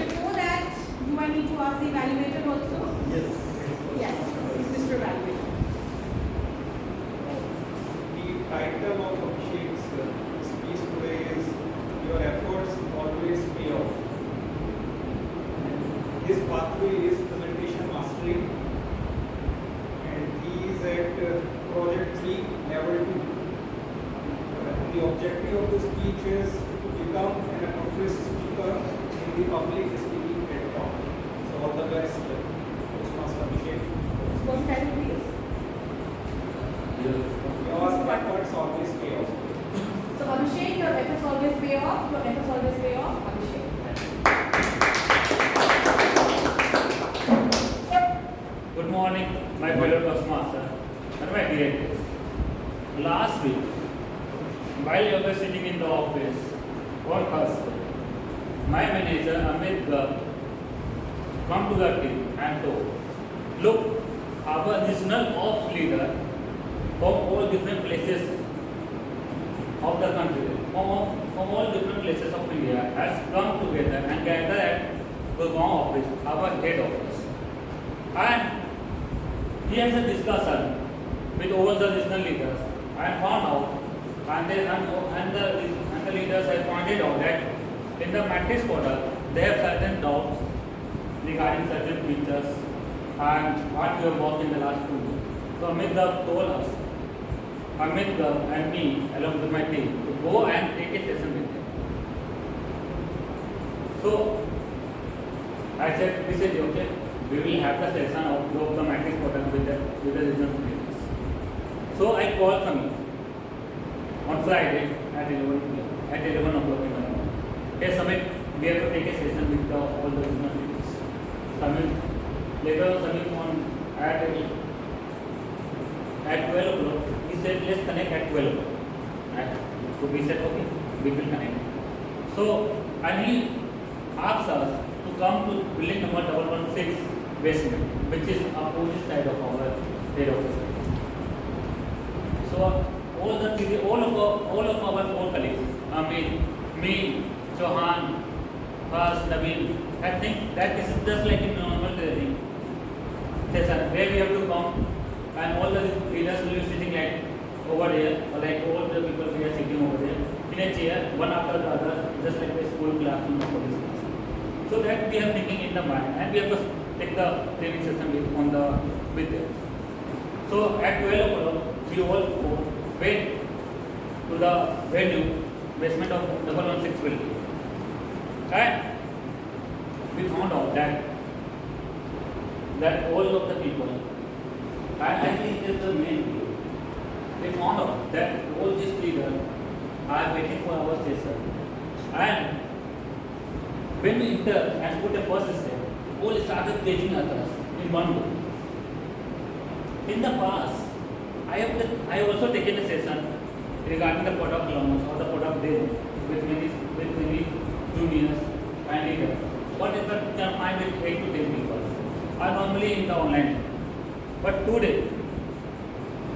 Before that, do I need to ask the evaluator also? Yes. Yes, Mr. Evaluator. The title of Abhishek's speech today is "Your Efforts Always Pay Off." His pathway is presentation mastery, and he is at project 3, level 2. The objective of the speech is to become an accomplished speaker in the public speaking platform. So all the best, Toastmaster Abhishek. What title, please? Your efforts always pay off. So Abhishek, your efforts always pay off. Your efforts always pay off. Abhishek. Good morning, my fellow Toastmaster and my dear guests. Last week, while you were sitting in the office on Thursday, my manager Amit Garg come to the team and told, look, our regional ops leader from all different places of the country, from all different places of India has come together and gathered at Gurgaon office, our head office. And he has a discussion with all the regional leaders and found out, and the leaders have pointed out that in the matrix portal they have certain doubts regarding certain features and what we have worked in the last 2 years. So Amit Garg told us, Amit Garg and me along with my team, to go and take a session with him. So I said, we said, okay, we will have the session of the matrix portal with the regional leaders. So I called Samir on Friday at 11 o'clock in the morning. Hey Samir, we have to take a session with all the regional leaders. Later Samir on at 12 o'clock, he said, let's connect at 12 o'clock. So we said, okay, we will connect. So, and he asked us to come to building number 116 basement, which is opposite side of our head office. So all of our 4 colleagues, me, Chauhan, Faz, Nabil, I think that this is just like a normal training session where we have to come and all the leaders will be sitting like over here, or like all the people we are sitting over there in a chair, one after the other, just like a school classroom or college classroom. So that we are thinking in the mind, and we have to take the training session with them. So at 12 o'clock, we all went to the venue, basement of 116 building. And we found out that all of the people, and I think it is the main group, we found out that all these leaders are waiting for our session. And when we entered and put the first step, all started gazing at us in one go. In the past, I have also taken a session regarding the product launch or the product demo with many juniors and leaders. Whatever you can find with 8 to 10 people are normally in the online. But today,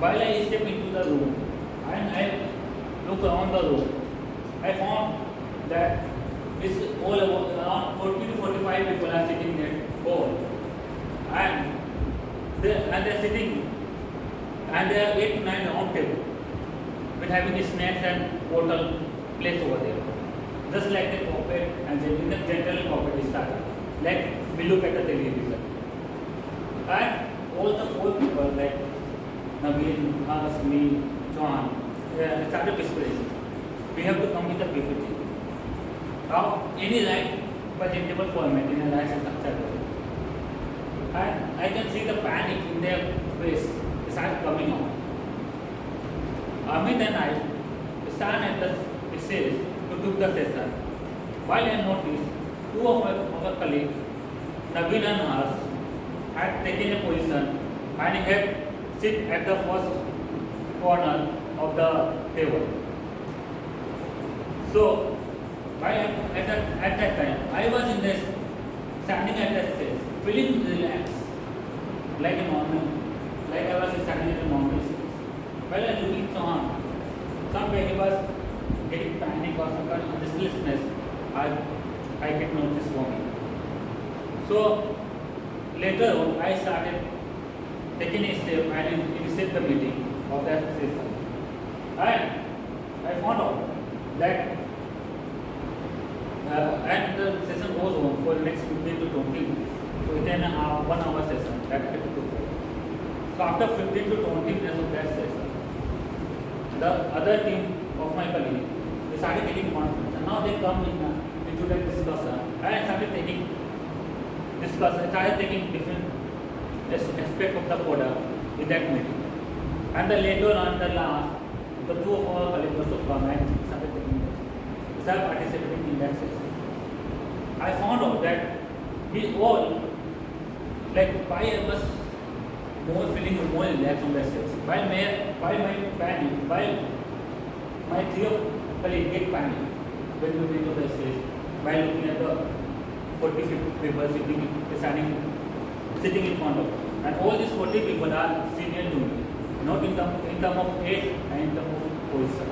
while I step into the room and I look around the room, I found that it's all about around 40 to 45 people are sitting there all, and they're sitting, and there are 8 to 9 round table with having snacks and bottle placed over there, just like the corporate and in the general corporate style, like we look at the television, and all the 4 people like Naveen, us, me, John, started whispering, we have to come with a PPT. Now, any right presentable format in a nice and structured way. And I can see the panic in their face start coming out. Amit and I stand at the stage to do the session. While I noticed, 2 of our colleagues, Naveen and us, had taken a position and had sit at the first corner of the table. So, at that time, I was in this, standing at the stage, feeling relaxed, like a normal, like I was standing at a normal stage. While I was looking on, somewhere he was getting panic or some kind of restlessness, I get notice for me. So, later on, I started taking a step and initiate the meeting of that session. And I found out that and the session goes on for the next 15 to 20 minutes. So within a 1 hour session, that had to go. So after 15 to 20 minutes of that session, the other team of my colleague, they started taking confidence. And now they come into that discussion. I started taking different aspects of the product in that meeting. And then later on, the last, the 2 of our colleagues also come and started participating in that session. I found out that we all, like, why I was feeling more relaxed on that session. While my 3 colleagues get panic when we went to the stage, while looking at the 40, 50 people sitting in front of us. And all these 40 people are senior junior, not in terms of age and in terms of position.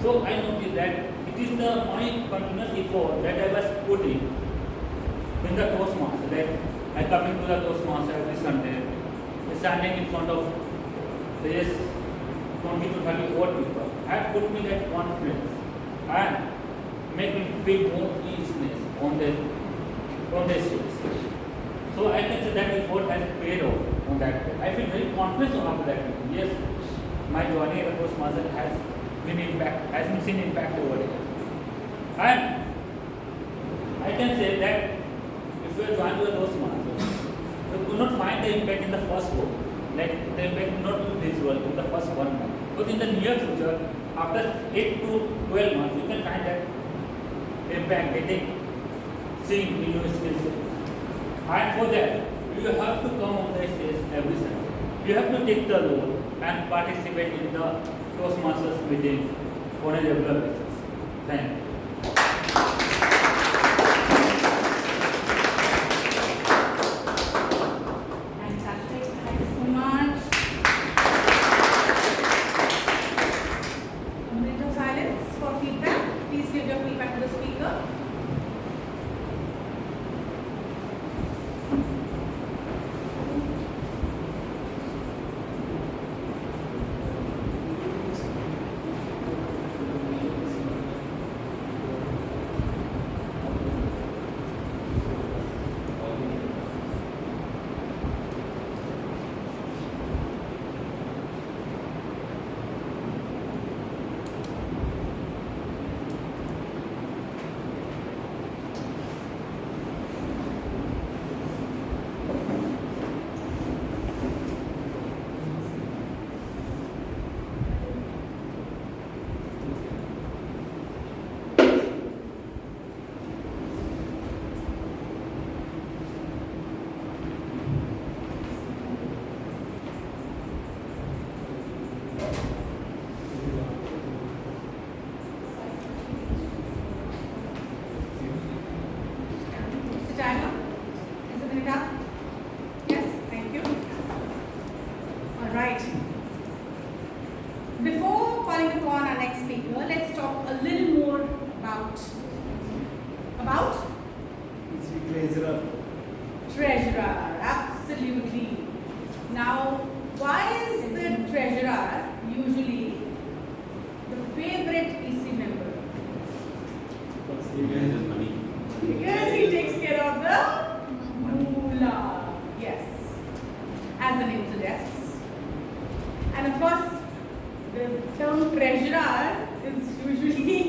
So I noticed that it is my continuous effort that I was putting in the Toastmasters. That I come into the Toastmasters every Sunday, standing in front of this 20 to 30 old people. Have put me that confidence and make me feel more easiness on the stage. So I can say that effort has paid off on that day. I feel very confident after that meeting. Yes, my journey at the Toastmasters has been seen impact over there. And I can say that if you are joined to the Toastmasters, you could not find the impact in the first go. Like the impact will not be visual in the first 1 month. But in the near future, after 8 to 12 months, you can find that impact seen in your skill set. And for that, you have to come on the stage every Sunday. You have to take the role and participate in the Toastmasters meeting on a regular basis. Thank you. Fantastic. Thank you so much. A minute of silence for feedback. Please give your feedback to the speaker. right. Before calling upon our next speaker, let's talk a little more about Treasurer. treasurer. Absolutely. Now, why is the treasurer usually the favorite EC member? Because he takes care of the moolah. Yes, as the name suggests. And of course, the term treasurer is usually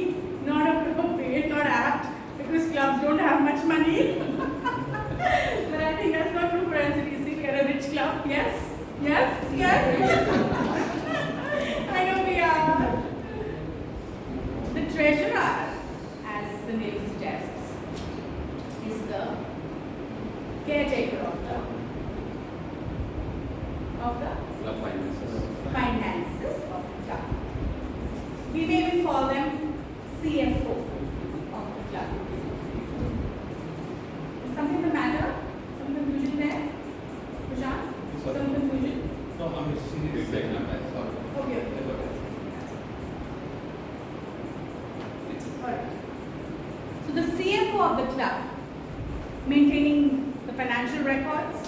not appropriate, not apt, because clubs don't have much money. But I think that's not true for NCTC. We are a rich club. Yes? Yes? Yes? I know we are. The treasurer, as the name suggests, is the caretaker of the Club finances. finances of the club. We may even call them CFO of the club. Is something the matter? Some confusion there? Prashant? Some confusion? No, I'm just serious. Okay. Alright. So the CFO of the club, maintaining the financial records,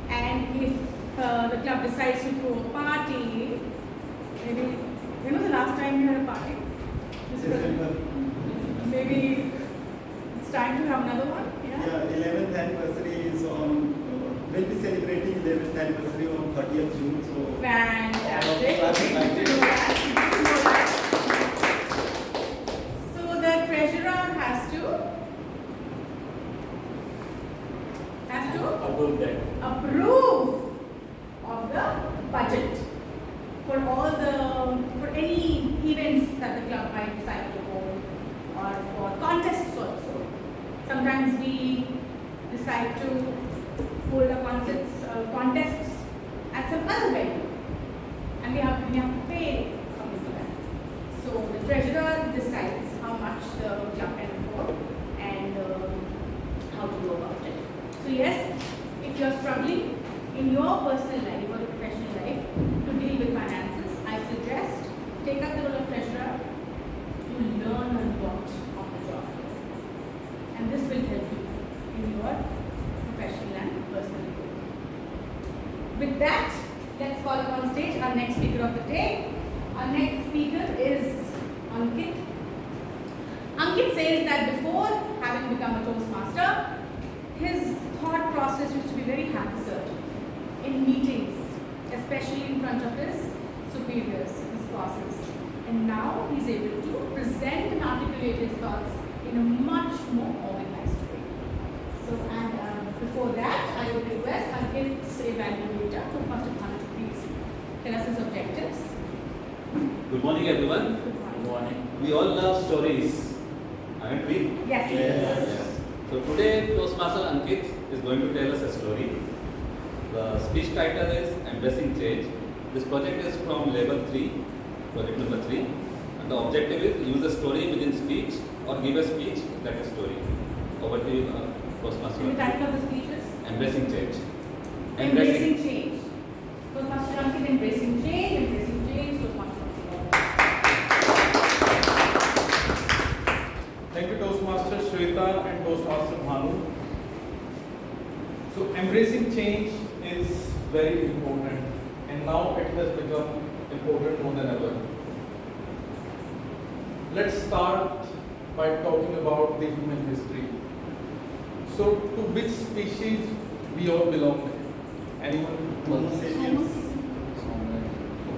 and if the club decides to throw a party, maybe, when was the last time you had a party? Maybe it's time to have another one? Yeah, 11th anniversary is on, we'll be celebrating 11th anniversary on 30th June. So Fantastic. Good to know that. So the treasurer has to approve of the budget for any events that the club might decide to hold, or for contests also. Sometimes we decide to hold a contests at some other venue, and we have to pay something for that. So the treasurer decides how much the club can afford and how to go about it. So yes, if you're struggling in your personal life or professional life to deal with finances, I suggest take up the role of treasurer. You learn a lot on the job, and this will help you in your professional and personal growth. With that, let's call up on stage our next speaker of the day. Our next speaker is Ankit. Ankit says that before having become a Toastmaster, his thought process used to be very haphazard in meetings, especially in front of his superiors, his bosses. And now he's able to present and articulate his thoughts in a much more organized way. So, and before that, I would request Ankit's evaluator, Toastmaster Bhanu, to please tell us his objectives. Good morning, everyone. Good morning. We all love stories, aren't we? Yes. So today, Toastmaster Ankit is going to tell us a story. The speech title is Embracing Change. This project is from level 3, project number 3. And the objective is use a story within speech or give a speech that is story. Over to you, Toastmaster. And the title of the speech is? Embracing Change. Embracing Change. Toastmaster Ankit, Embracing Change, Toastmaster. Thank you, Toastmaster Shveta and Toastmaster Bhanu. So, embracing change is very important, and now it has become important more than ever. Let's start by talking about the human history. So, to which species we all belong? Anyone? Homo sapiens.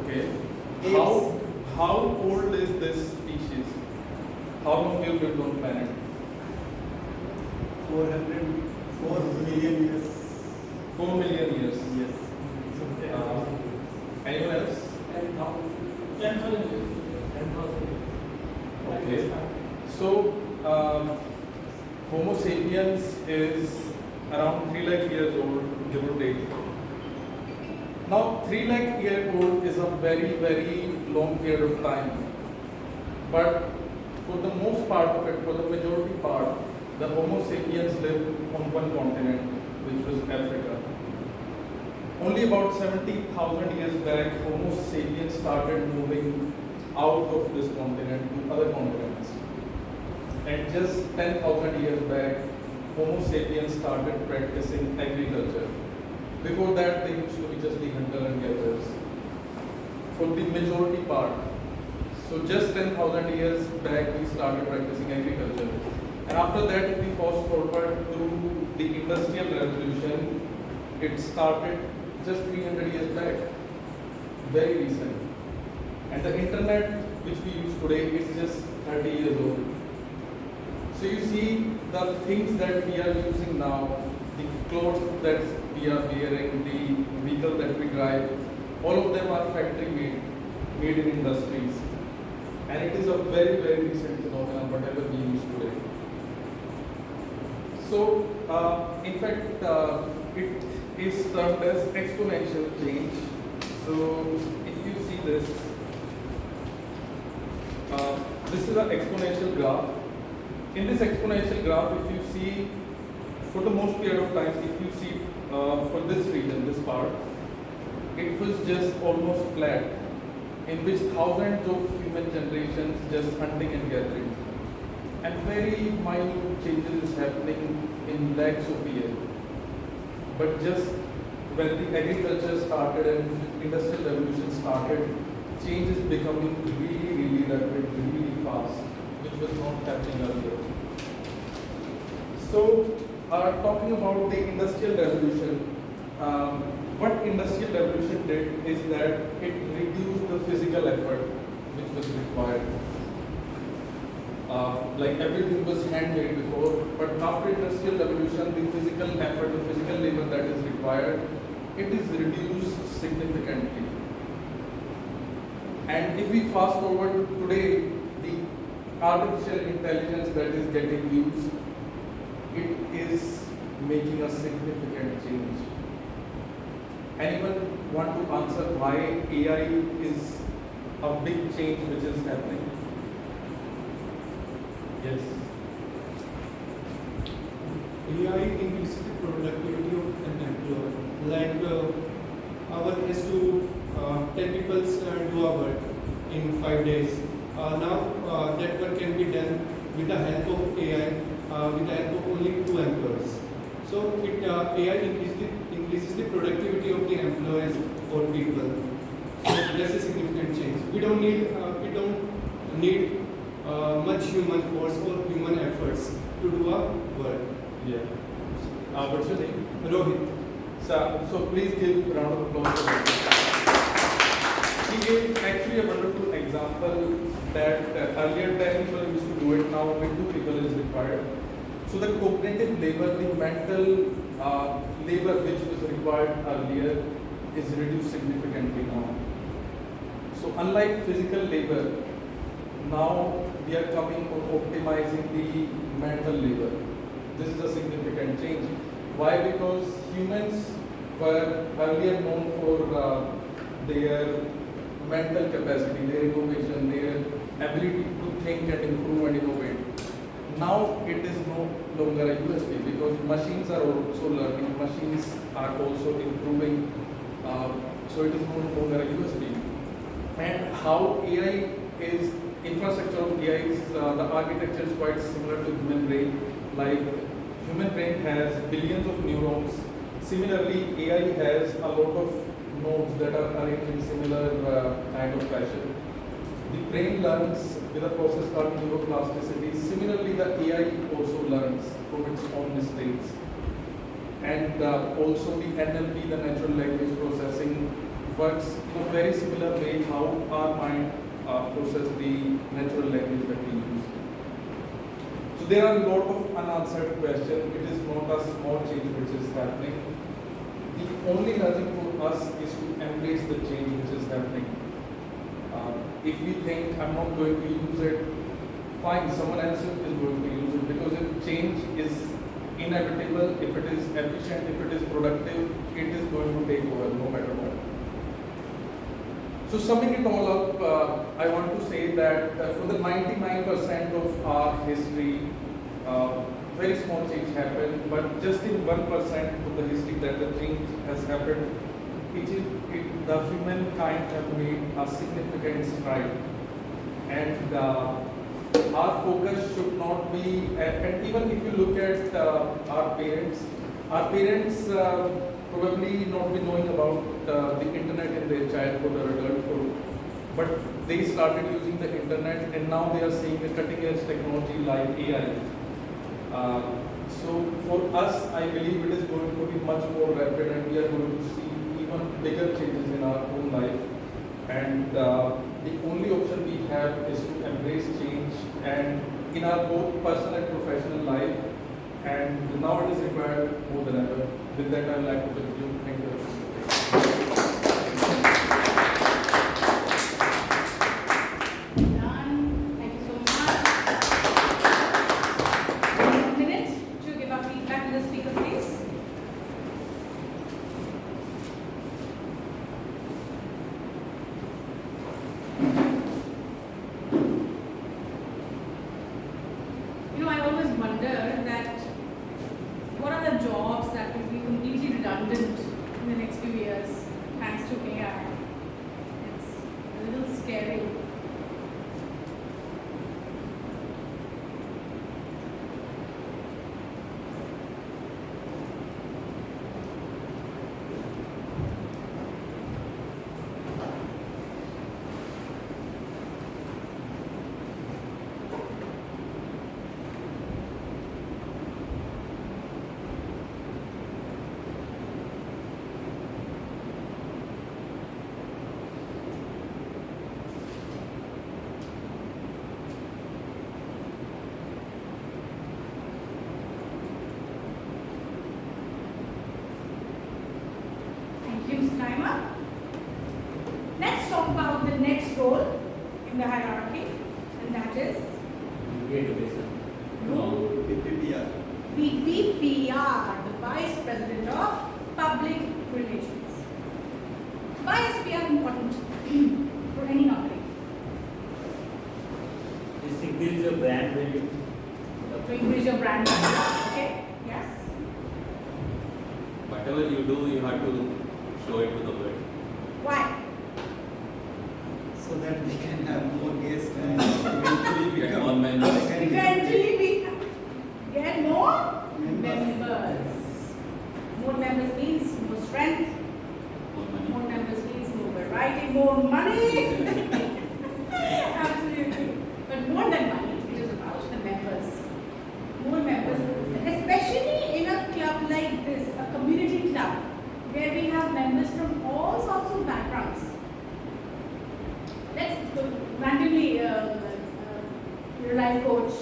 Okay. How old is this species? How long have you lived on planet? 4 million years. 4 million years. Yes. Anyone else? 10,000 years. Okay. So, Homo sapiens is around 3 lakh years old, give or take. Now, 3 lakh year old is a very, very long period of time. But for the most part of it, for the majority part, the Homo sapiens lived on one continent, which was Africa. only about 70,000 years back, Homo sapiens started moving out of this continent to other continents. And just 10,000 years back, Homo sapiens started practicing agriculture. Before that, they used to be just the hunter and gatherers. For the majority part. So just 10,000 years back, we started practicing agriculture. And after that, if we fast forward to the Industrial Revolution, it started just 300 years back, very recent. And the internet, which we use today, is just 30 years old. So you see the things that we are using now, the clothes that we are wearing, the vehicle that we drive, all of them are factory made in industries. And it is a very, very recent phenomenon, whatever we use today. So, in fact, it is termed as exponential change. So, if you see this, this is an exponential graph. In this exponential graph, if you see, for the most period of time, if you see for this region, this part, it was just almost flat, in which thousands of human generations just hunting and gathering. And very minute changes is happening in lakhs of years. But just when the agriculture started and industrial revolution started, change is becoming really, really rapid, really fast, which was not happening earlier. So, talking about the industrial revolution, what industrial revolution did is that it reduced the physical effort which was required. Like everything was handmade before, but after industrial revolution, the physical effort, the physical labor that is required, it is reduced significantly. And if we fast forward today, the artificial intelligence that is getting used, it is making a significant change. Anyone want to answer why AI is a big change which is happening? Yes. AI increases the productivity of an employer. Like our is to 10 people do our work in 5 days. Now that work can be done with the help of AI, with the help of only 2 employees. So AI increases the productivity of the employees or people. So that's a significant change. We don't need much human force or human efforts to do our work. Yeah. What's your name? Rohit. So please give a round of applause for him. He gave actually a wonderful example that earlier 10 people used to do it, now only 2 people is required. So the cognitive labor, the mental labor which was required earlier is reduced significantly now. So unlike physical labor, now we are coming on optimizing the mental labor. This is a significant change. Why? Because humans were earlier known for their mental capacity, their innovation, their ability to think and improve and innovate. Now it is no longer a USP because machines are also learning, machines are also improving, so it is no longer a USP. And how AI is, infrastructure of AI is, the architecture is quite similar to human brain. Like human brain has billions of neurons. Similarly, AI has a lot of nodes that are arranged in similar kind of fashion. The brain learns with a process called neuroplasticity. Similarly, the AI also learns from its own mistakes. And also the NLP, the natural language processing, works in a very similar way how our mind processes the natural language that we use. So there are a lot of unanswered questions. It is not a small change which is happening. The only learning for us is to embrace the change which is happening. If we think I'm not going to use it, fine, someone else is going to use it, because if change is inevitable, if it is efficient, if it is productive, it is going to take over no matter what. So summing it all up, I want to say that for the 99% of our history, very small change happened, but just in 1% of the history that the change has happened, the humankind have made a significant stride, and our focus should not be. And even if you look at our parents probably not be knowing about the internet in their childhood or adulthood, but they started using the internet, and now they are seeing the cutting edge technology like AI. So for us, I believe it is going to be much more rapid, and we are going to see even bigger changes in our own life. And the only option we have is to embrace change, and in our both personal and professional life. And now it is required more than ever. With that, I would like to conclude. Thank you. Thank you so much. 1 minute to give our feedback to the speaker, please. I always wonder that what are the jobs that will be completely redundant in the next few years thanks to AI. It's a little scary. Let's talk about the next role in the hierarchy, and that is VPPR, the Vice President of Public Relations. Why is PR important for any company? This increases your brand value. To increase your brand value. Okay? Yes? Whatever you do, you have to show it to the world. Why? So that we can have more guests and eventually Get more members. Eventually we get more members. More members means more strength. More members means more variety, more money. Absolutely. But more than money, it is about the members. More members, especially in a club like this, a community club, where we have members from all sorts of backgrounds. Let's randomly, your life coach,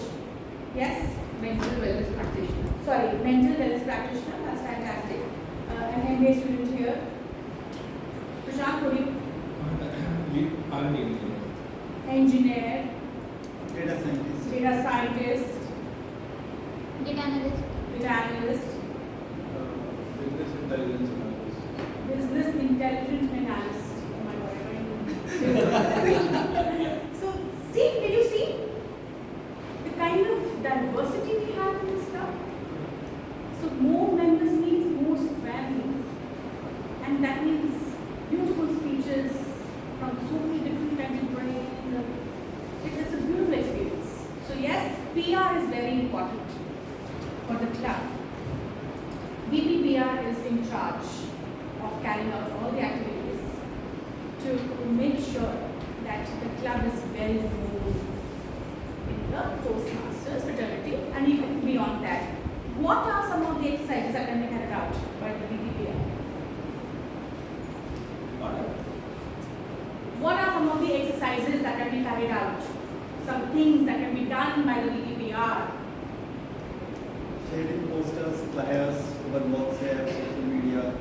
yes? Mental wellness practitioner. Sorry, mental wellness practitioner, that's fantastic. An MBA student here. Prashant, what do you? I'm an Engineer. Data scientist. Data scientist. Data analyst. Data analyst. business intelligence analyst. Business intelligence analyst. Oh my God, so, see, can you see the kind of diversity we have in this club? So, more members means more strength, and that means beautiful speeches from so many different kinds of brains. It's a beautiful experience. So, yes, PR is very important for the club. BPPR is in charge of carrying out all the activities to make sure that the club is well known in the Toastmasters fraternity and even beyond that. What are some of the exercises that can be carried out by the BPPR? What are some of the exercises that can be carried out? Some things that can be done by the BPPR? Sharing posters, flyers over WhatsApp, social media.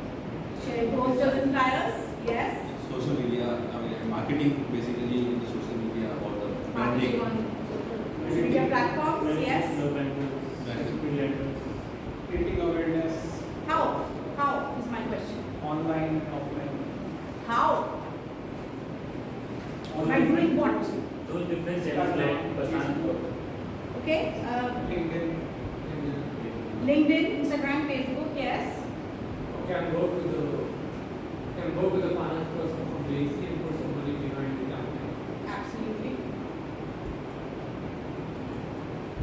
Sharing posters and flyers, yes. Social media, I mean, marketing basically in the social media or the Marketing branding. on social media platforms, yes. Creating awareness. How? How is my question? Online, offline. How? By doing what? Those different channels like personal. Okay. LinkedIn. LinkedIn, Instagram, Facebook, yes. Can go to the can work with the finance person from the AC and put some money behind the campaign. Absolutely.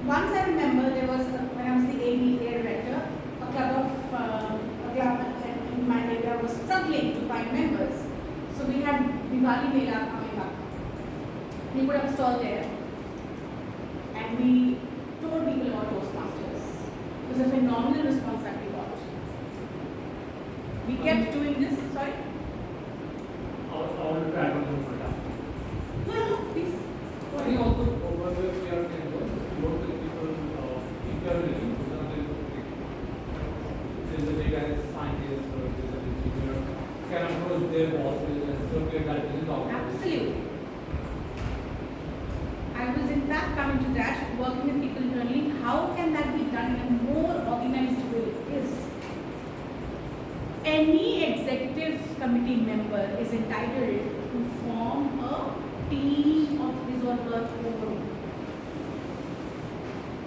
Once I remember there was, when I was the AD director, a club in my area was struggling to find members. So we had Diwali Mela coming up. We put up a stall there and we told people about Toastmasters. It was a phenomenal response that we got. We kept doing this, sorry? I want to add on to that. No, please. We also over the PR network, work with people internally. There's a data scientist or there's an engineer can approach their bosses and circulate that within the organization. Absolutely. I was in fact coming to that, working with people internally. How can that be done in a more organized way? Is any executive committee member is entitled to form a team of his or her own.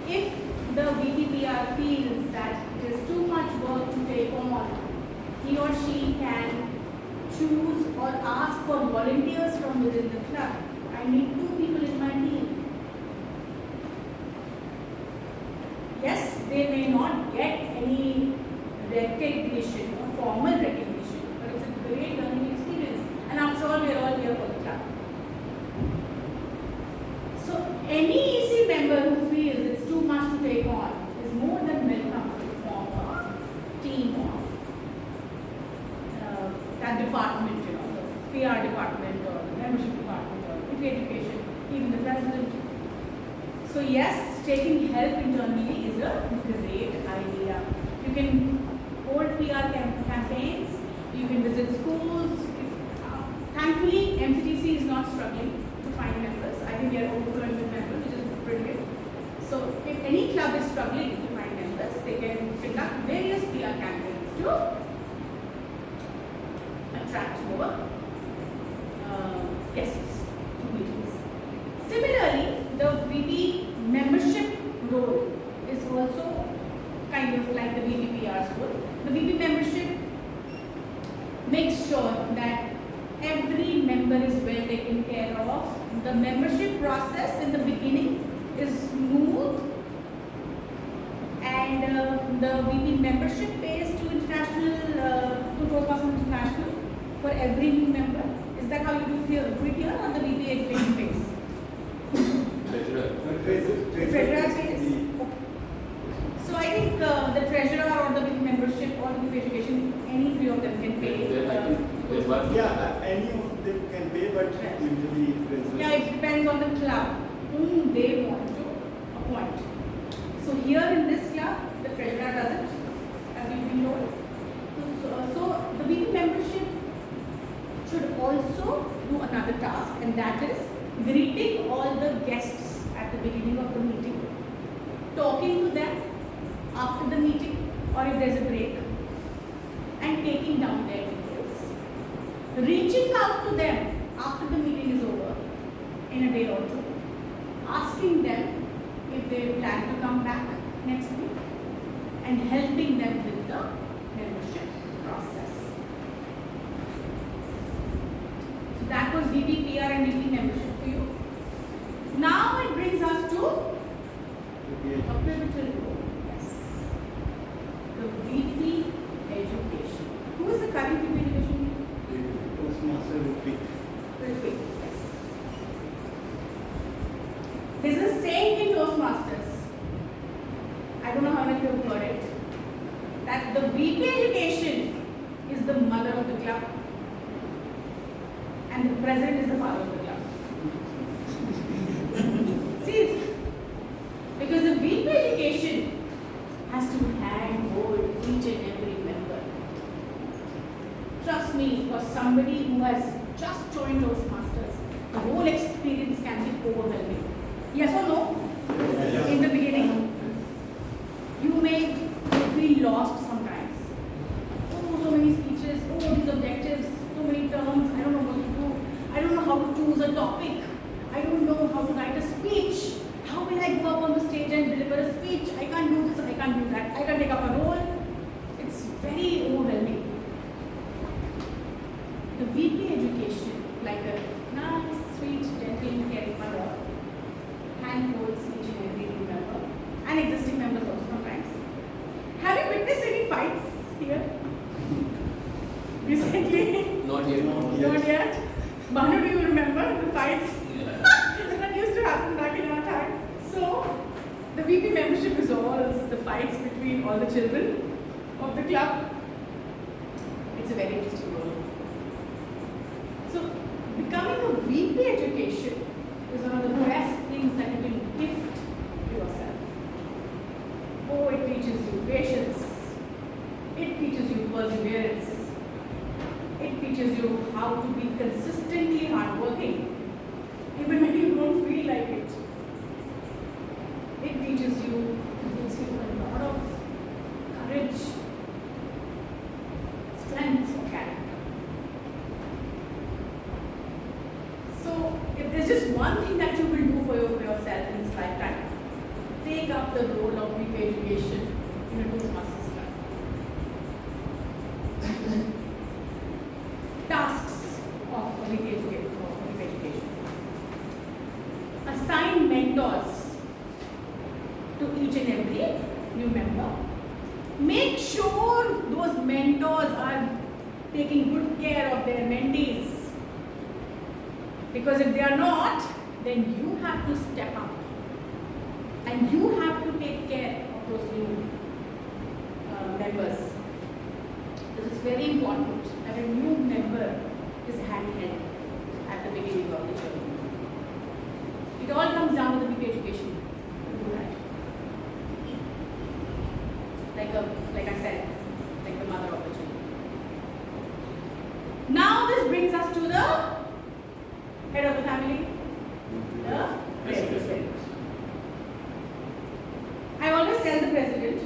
If the VPPR feels that it is too much work to take on, he or she can choose or ask for volunteers from within the club. I need 2 people in my team. Yes, they may not get any recognition or formal recognition, but it's a great learning experience. And after all, we are all here for the club. So any EC member who feels it's too much to take on is more than welcome to form a team of that department, you know, the PR department or the membership department or the education, even the president. So yes, taking help internally is a great idea. You can hold PR campaigns, you can visit schools. Thankfully, MCTC is not struggling to find members. I think they are overflowing with members, which is brilliant. So if any club is struggling to find members, they can conduct various PR campaigns to attract more guests to meetings. Similarly, the VP membership role is also kind of like the VPPR's role. The VP membership makes sure that every member is well taken care of. The membership process in the beginning is smooth, and the VP membership pays to Toastmasters International for every new member. Is that how you do here or the VP education pays? Treasurer pays. So I think the treasurer or the VP membership or the VP education, any 3 of them can pay. Yeah, any of them can pay, but usually treasurer. Yeah, it depends on the club whom they want to appoint. So here in this club, the treasurer does it, as you've been told. So the VP membership should also do another task, and that is greeting all the guests at the beginning of the meeting, talking to them after the meeting or if there's a break, and taking down their details. Reaching out to them after the meeting is over in a day or 2, asking them if they plan to come back next week, and helping them with the membership process. So that was VP PR and VP membership for you. Now it brings us to a pivotal role. Yes. The VP education. Who is the current VP education? Toastmaster Ritwik. Ritwik, yes. There's a saying in Toastmasters, I don't know how many of you have heard it, that the VP education is the mother of the club and the president is the father of the club. See, because the VP education has to handhold each and every member. Trust me, for somebody who has just joined Toastmasters, the whole experience can be overwhelming. Yes or no? Yes. In the beginning, you may feel lost sometimes. Oh, so many speeches, oh, these objectives, so many terms, I don't know what to do. I don't know how to choose a topic. I don't know how to write a speech. How will I go up on the stage and deliver a speech? I can't do this, I can't do that. I can't take up a role. It's very overwhelming. the VP education, like a nice, sweet, gentle, caring mother, handholds each and every new member, and existing members also sometimes. Have you witnessed any fights here? Recently? Not yet. Not yet. Bhanu, do you remember the fights that used to happen back in our time? So, the VP membership resolves the fights between all the children of the club. It's a very interesting role. So, becoming a VP education is one of the best things that you can gift to yourself. Oh, it teaches you patience. It teaches you perseverance. It teaches you how to be consistently hardworking, even when you don't feel like it. It teaches you, gives you a lot of courage, strength of character. So, if there's just one thing that you will do for yourself in this lifetime, take up the role of VP education in a Toastmasters club. Tasks of VP education. Assign mentors to each and every new member. Make sure those mentors are taking good care of their mentees. Because if they are not, then you have to step up. And you have to take care of those new members. This is very important that a new member is handheld at the beginning of the journey. It all comes down to the VP education. Like I said, like the mother of the child. Now this brings us to the head of the family, the president. I always tell the president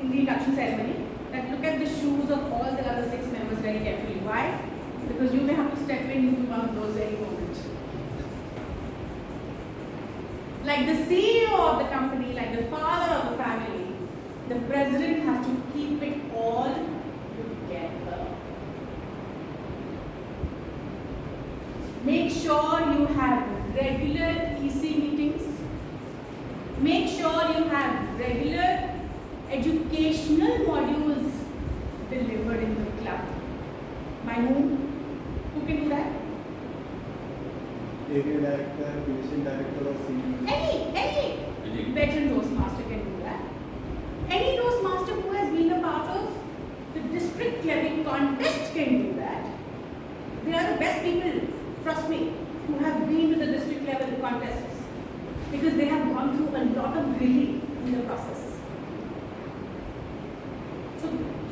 in the induction ceremony that look at the shoes of all the other 6 members very carefully. Why? Because you may have to step into one of those very moments. Like the CEO of the company, like the father of the family, the president has to keep it all together. Make sure you have regular EC meetings. Make sure you have regular educational modules delivered in the club. By whom? Who can do that? Area director, division director or CEO. Any veteran Toastmaster can do that. Any Toastmaster who has been a part of the district level contest can do that. They are the best people, trust me, who have been to the district level contests because they have gone through a lot of drilling in the process. So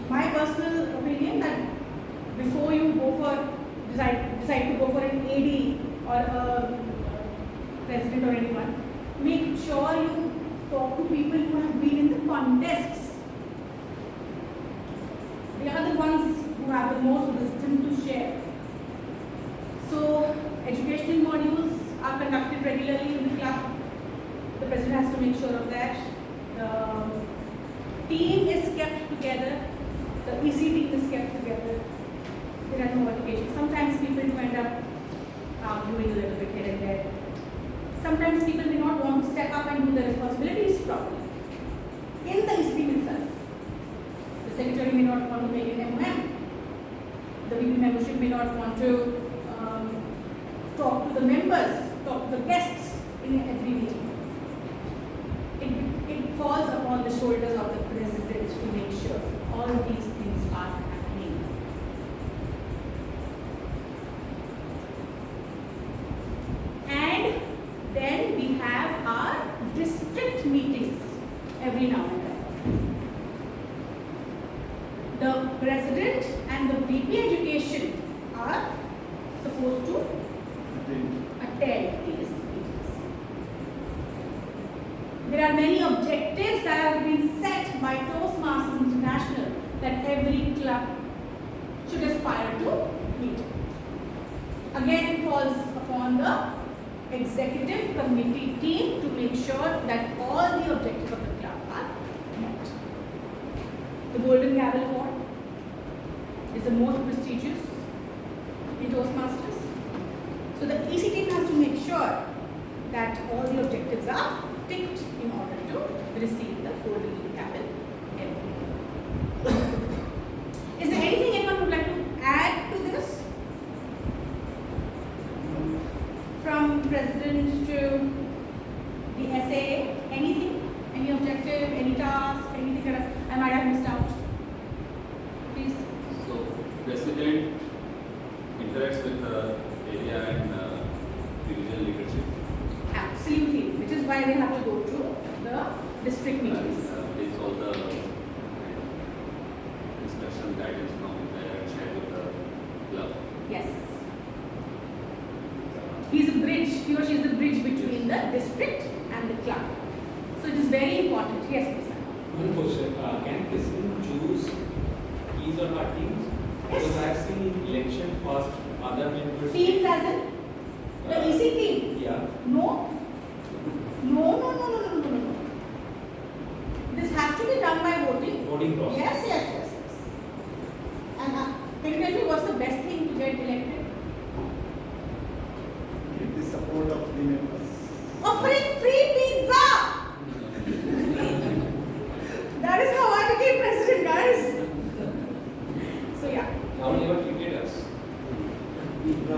my personal opinion that before you go for decide to go for an AD or a president or anyone, make sure you talk to people who have been in the contests. They are the ones who have the most wisdom to share. So educational modules are conducted regularly in the club. The president has to make sure of that. The team is kept together. The EC team is kept together. There are no altercations. Sometimes people do end up arguing a little bit here and there. Sometimes people may not want to step up and do their responsibilities properly. In the EC team itself, the secretary may not want to make an MOM. The VP membership may not want to talk to the members, talk to the guests in every meeting. It falls upon the shoulders of the president to make sure all these things are happening. And then we have our district meetings every now and then. The president and the VP education are supposed to attend these meetings. There are many objectives that have been set by Toastmasters International that every club should aspire to meet. Again, it falls upon the executive committee team to make sure that all the objectives of the club are met. The Golden Gavel Award is the most prestigious in Toastmasters. So the EC team has to make sure that all the objectives are ticked in order to receive the golden cabin. Is there anything anyone would like to add to this? From president to the SA, anything? Any objective, any task, anything that I might have missed out? Please. So, President interacts with the area and division leadership. Absolutely, which is why they have to go to the district meetings. Takes all the instruction guidance from there and share with the club. Yes. He or she is the bridge between the district and the club. So it is very important. Yes, please. One question. Can president choose his or her teams? Because I have seen in election past other members. Teams as in the EC team? Yeah. No. No. This has to be done by voting. Voting process. Yes. And can you tell me what's the best thing to get elected? Get the support of the members. Offering free pizza! That is how I became president, guys. So yeah. Now never treated us. No,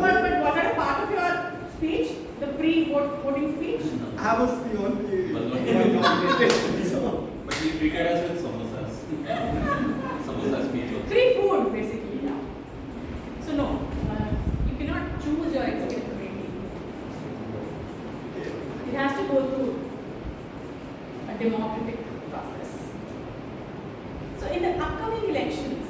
but was that a part of your speech? The pre-voting speech? I was the only one nominated. So. But he treated us with samosas. Samosa speech also. Free food, basically, yeah. So no, you cannot choose your executive committee. It has to go through a democratic process. So in the upcoming elections,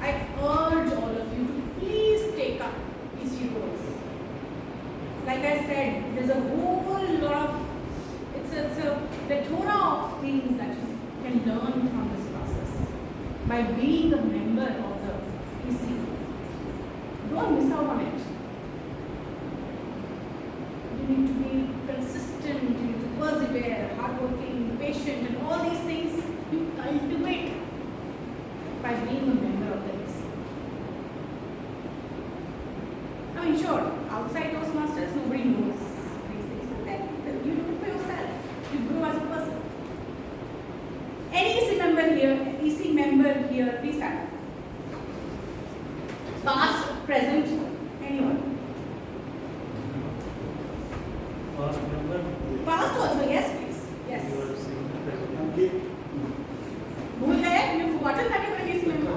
I urge all of you to please take up EC roles. Like I said, there's a whole lot of, it's a plethora of things that you can learn from this process by being a member of the EC. Don't miss out on it. You need to be consistent, you need to persevere, hardworking, patient, and all these things you cultivate by being a member of the EC. I mean, sure, outside Toastmasters, nobody knows these things, but then you do it for yourself. You grow as a person. Any EC member here, please stand up. Past, present, anyone. Past member. Past also, yes, please. Yes. You are saying the president. Okay. Bhul gaye? You've forgotten that you were an EC member.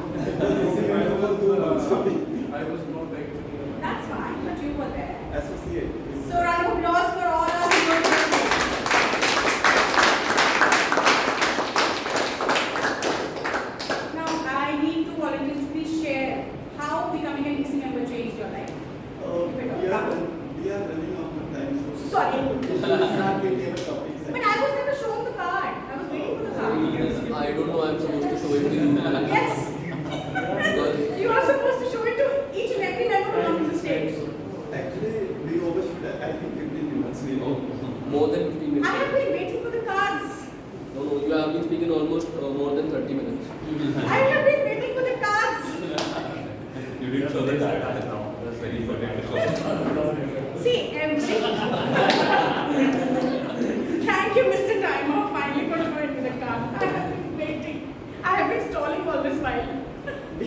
I was not there. That's fine, but you were there. Associate. So round of applause for all our good. Now I need two volunteers to please share how becoming an EC member changed your life. We are running out of time. So Sorry. not really have topics. But I was never shown the card. I was waiting for the card. I don't know, I'm supposed to show it to you. Yes. Because You are supposed to show it to each and every member who comes to the stage. Actually, we overshoot. I think 15 minutes. more than 15 minutes. I have been waiting for the cards. No, you have been speaking almost more than 30 minutes. I have been waiting for the cards. You didn't show the card now. That's very important to show. See, Thank you, Mr. Timer, finally for showing me the card. I have been waiting. I have been stalling all this while.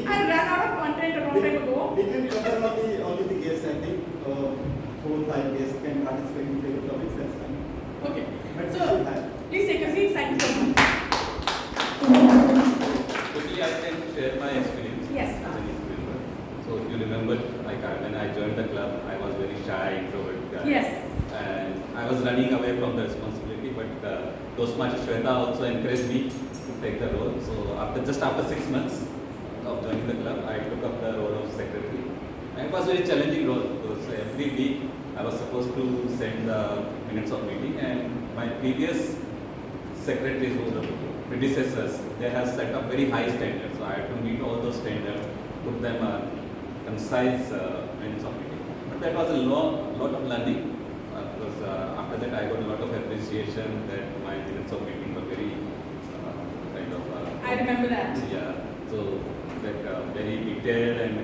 I ran out of content a long time ago. We can cover only the guests. I think 4 or 5 guests can participate in favorite topics. That's fine. Okay. But So, please take a seat. Thank you so much. Quickly, I can share my experience. Yes. As an experience. So, if you remember, like when I joined the club, I was very shy, introvert guy. Yes. And I was running away from the responsibility, but Toastmaster Shveta also encouraged me to take the role. So, just after 6 months of joining the club, I took up the role of secretary. And it was a very challenging role because every week I was supposed to send the minutes of meeting, and my previous secretaries, who were the predecessors, they have set up very high standards. So I had to meet all those standards, put them concise minutes of meeting. But that was a lot of learning because after that I got a lot of appreciation that my minutes of meeting were very kind of. I remember that. Yeah. So that very detailed, and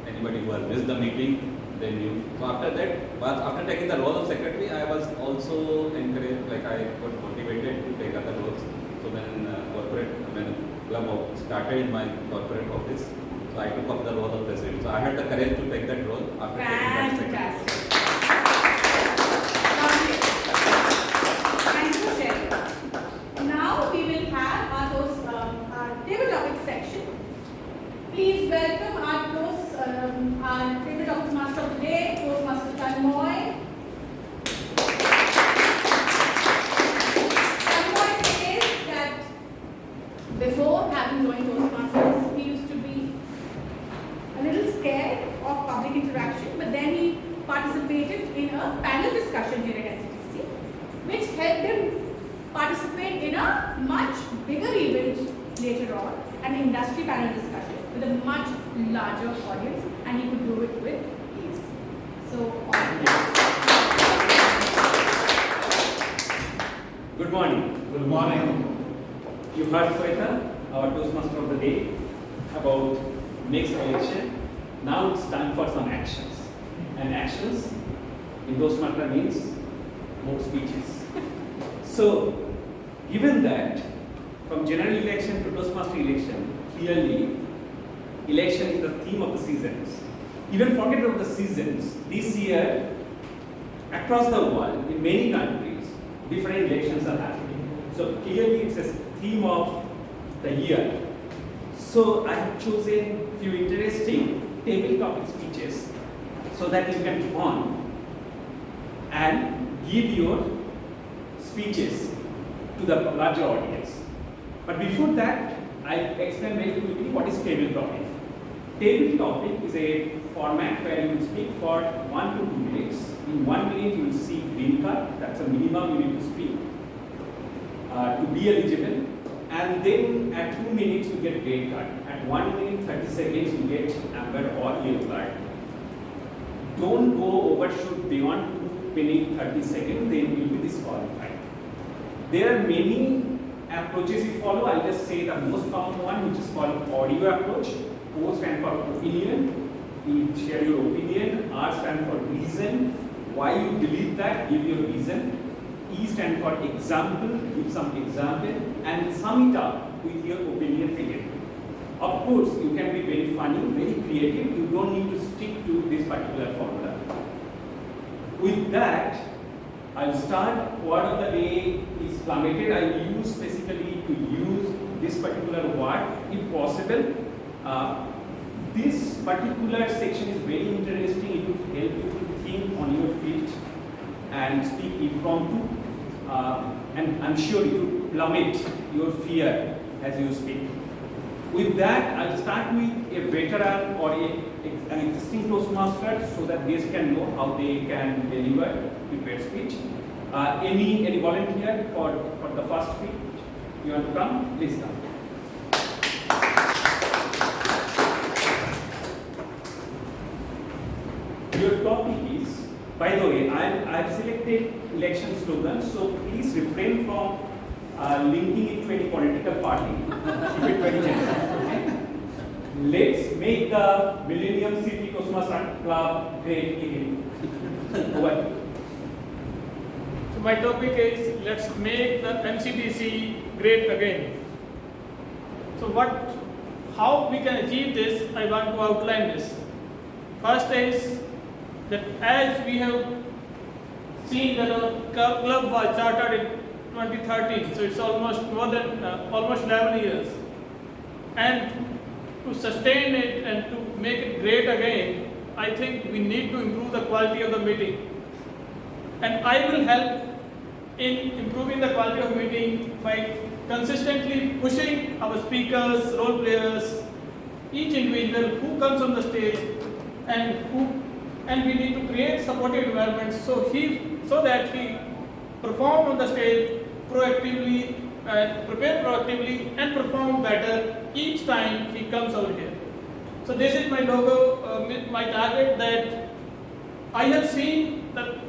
anybody who has missed the meeting, they knew. So after that, after taking the role of secretary, I was also encouraged, like I got motivated to take other roles. So when club started in my corporate office, so I took up the role of president. So I had the courage to take that role after taking that secretary. Thank you, Shveta. Now we will have our table topic section. Please welcome our table topic master of the day, Toastmaster Tanmoy. Tanmoy says that before having joined Toastmasters, he used to be a little scared of public interaction, but then he participated in a panel discussion here at SCTC, which helped him participate in a much bigger event later on, an industry panel discussion with a much larger audience, and he could do it with ease. So, Good morning. Good morning. You heard Shveta, our Toastmaster of the day, about next election. Now it's time for some actions. And actions in Toastmaster means more speeches. So, given that from general election to Toastmaster election, clearly election is the theme of the seasons. Even forget about the seasons. This year, across the world, in many countries, different elections are happening. So clearly it's a theme of the year. So I have chosen few interesting table topic speeches so that you can come on and give your speeches to the larger audience. But before that, I explain very quickly what is table topic. Table topic is a format where you will speak for 1 to 2 minutes. In 1 minute, you will see green card. That's a minimum you need to speak to be eligible. And then at 2 minutes, you get red card. At 1 minute, 30 seconds, you get amber or yellow card. Don't go overshoot beyond 2 minutes, 30 seconds, then you will be disqualified. There are many approaches you follow. I'll just say the most common one, which is called audio approach. O stands for opinion. You share your opinion. R stands for reason. Why you believe that, give your reason. E stands for example, give some example, and sum it up with your opinion again. Of course, you can be very funny, very creative. You don't need to stick to this particular formula. With that, I'll start. Word of the day is plummeted. I use specifically to use this particular word if possible. This particular section is very interesting. It will help you to think on your feet and speak impromptu. And I'm sure it will plummet your fear as you speak. With that, I'll start with a veteran or an existing Toastmaster so that guests can know how they can deliver prepared speech. Any volunteer for the first speech? You want to come? Please come. Your topic is, by the way, I've selected election slogans, so please refrain from linking it to any political party. Keep it very general. Okay? Let's make the Millennium City Toastmaster Club great again. Over. So my topic is, let's make the MCTC great again. So how we can achieve this, I want to outline this. First is that as we have seen that our club was chartered in 2013, so it's almost more than almost 11 years. And to sustain it and to make it great again, I think we need to improve the quality of the meeting. And I will help in improving the quality of meeting by consistently pushing our speakers, role players, each individual who comes on the stage and we need to create supportive environment so that he perform on the stage proactively and prepare proactively and perform better each time he comes out here. So this is my logo, my target, that I have seen the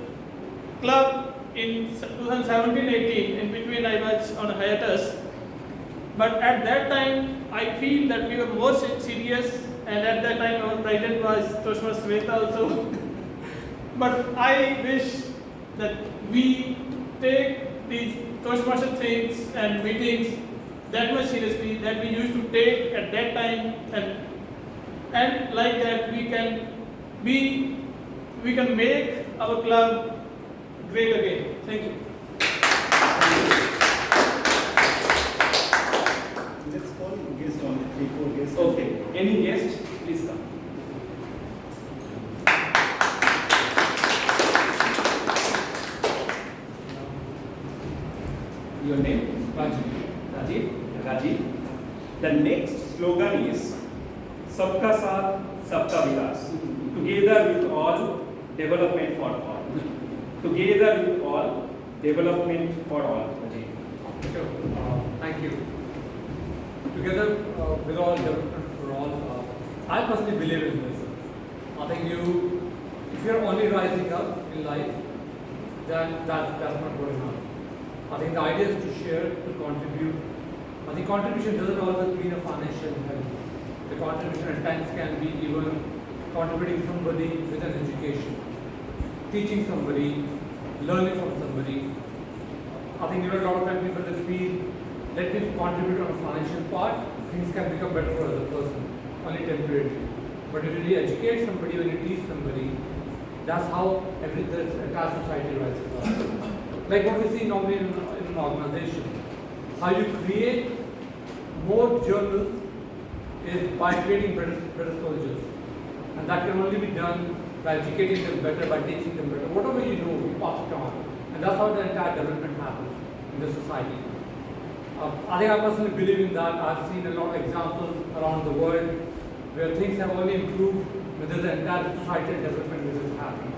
club in 2017-18, in between I was on hiatus, but at that time I feel that we were more serious and at that time our president was Toastmasters Shveta also. But I wish that we take these Toastmasters things and meetings that much seriously that we used to take at that time, and like that we can make our club great again. Thank you. Let's call guest on 3-4 guests. Okay. Any guest, please come. Your name? Rajiv. Rajiv. The next slogan is Sabka Saath, Sabka Vikas. Together with all, development for all. Together with all, development for all. Rajiv. Sure. Thank you. Together with all, development for all. I personally believe in this. I think if you're only rising up in life, then that's not good enough. I think the idea is to share, to contribute. I think contribution doesn't always mean a financial help. The contribution at times can be even contributing somebody with an education, teaching somebody, learning from somebody. I think a lot of times people just feel, let me contribute on a financial part, things can become better for the other person, only temporarily. But if you really educate somebody, when you teach somebody, that's how the entire society rises up. Like what we see normally in an organization, how you create more journals is by creating better soldiers. And that can only be done by educating them better, by teaching them better. Whatever you know, you pass it on. And that's how the entire development happens in the society. I think I personally believe in that. I've seen a lot of examples around the world where things have only improved when there's an entire societal development which is happening.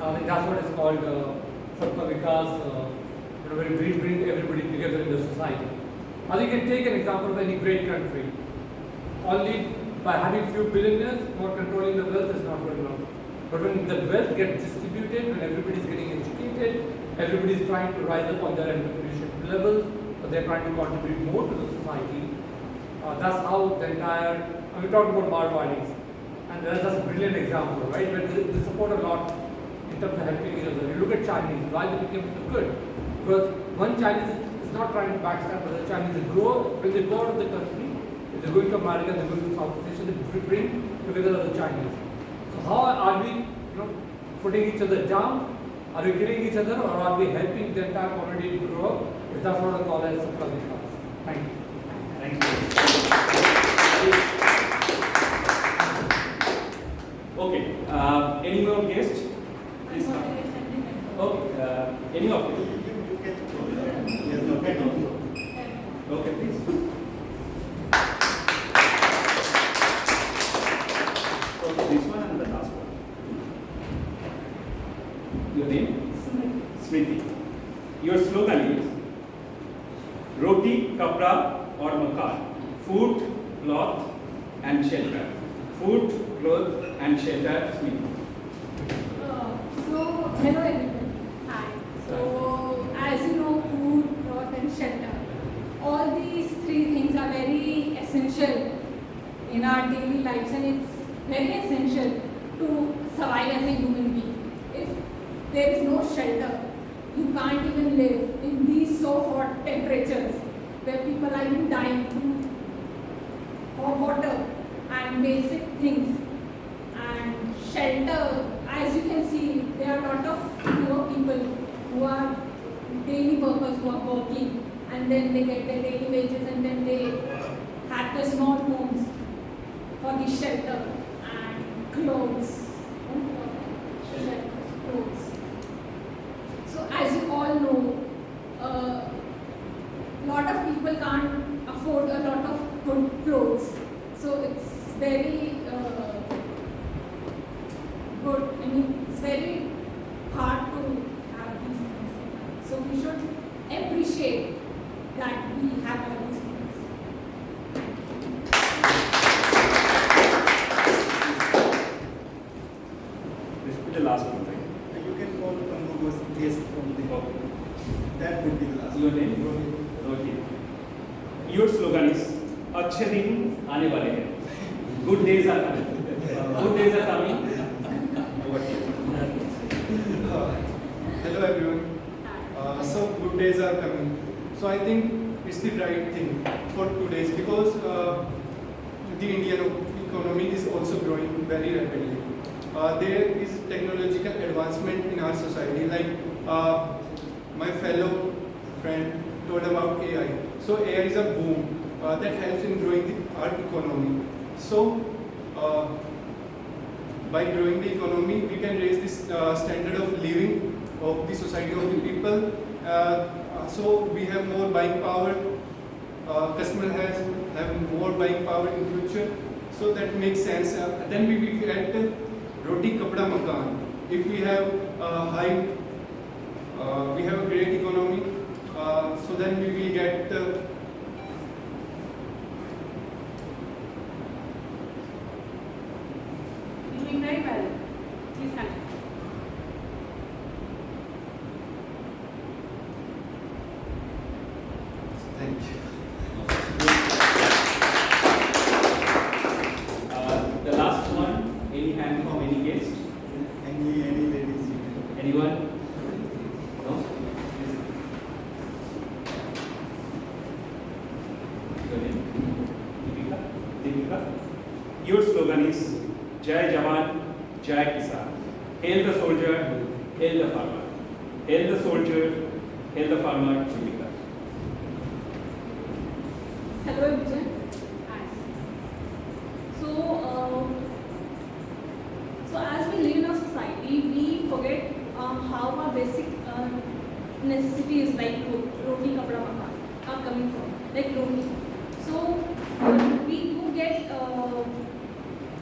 I think that's what is called Sabka Vikas, where we bring everybody together in the society. I think you can take an example of any great country. Only by having few billionaires, not controlling the wealth is not good enough. But when the wealth gets distributed, when everybody is getting educated, everybody is trying to rise up on their entrepreneurship level, but they're trying to contribute more to the society. That's how the entire, we talked about Marwadis, and that's a brilliant example, right? Where they support a lot in terms of helping each other. You look at Chinese, why they became so good? Because one Chinese is not trying to backstab other Chinese. When they go out of the country, if they're going to America, they're going to South Asia, they bring together other Chinese. So how are we, putting each other down? Are we killing each other, or are we helping the entire community to grow up? That's what I call as Sabka Vikas. Thank you. Thank you. Okay. Any more guests? Please come. Okay. Any of you? Yes, no, okay, please. Okay, this one and the last one. Your name? Smriti. Your slogan is Roti, Kapra or Makan. Food, cloth and shelter. Food, clothes and shelter. Smriti. So, hello everyone. Hi. So, as you know, food, cloth and shelter. All these three things are very essential in our daily lives, and it's very essential to survive as a human being. If there is no shelter, you can't even live in these so hot temperatures where people are even dying for water and basic things. And shelter, as you can see, there are a lot of poor people who are daily workers who are working, and then they get their daily wages, and then they have their small homes for the shelter and clothes. Clothes. So as you all know, a lot of people can't afford a lot of good clothes. So it's very good. I mean, it's very hard to have these things. So we should appreciate that we have all these things. This will be the last one, right? You can call one who was guest from the That will be the last. Your name? Rohit. Your slogan is अच्छे दिन आने वाले हैं. Good days are coming. Good days are coming. Over to you. Hello everyone. So good days are coming. So I think it's the right thing for today's because the Indian economy is also growing very rapidly. There is technological advancement in our society. Like my fellow friend told about AI. So AI is a boom that helps in growing our economy. So by growing the economy, we can raise this standard of living of the society of the people. So we have more buying power. Customer have more buying power in future. So that makes sense. Then we will get roti kapda makan. If we have we have a great economy. So then we will get. Doing very well. Please continue. Thank you. The last one, any hand from any guest? Any ladies? Anyone? No? Your name? Deepika? Deepika? Your slogan is Jai Jawan, Jai Kisan. Hail the soldier, hail the farmer. Hail the soldier, hail the farmer, Deepika. Hello everyone. So as we live in our society, we forget how our basic necessities like roti, kapda, makan are coming from, like roti. So we do get,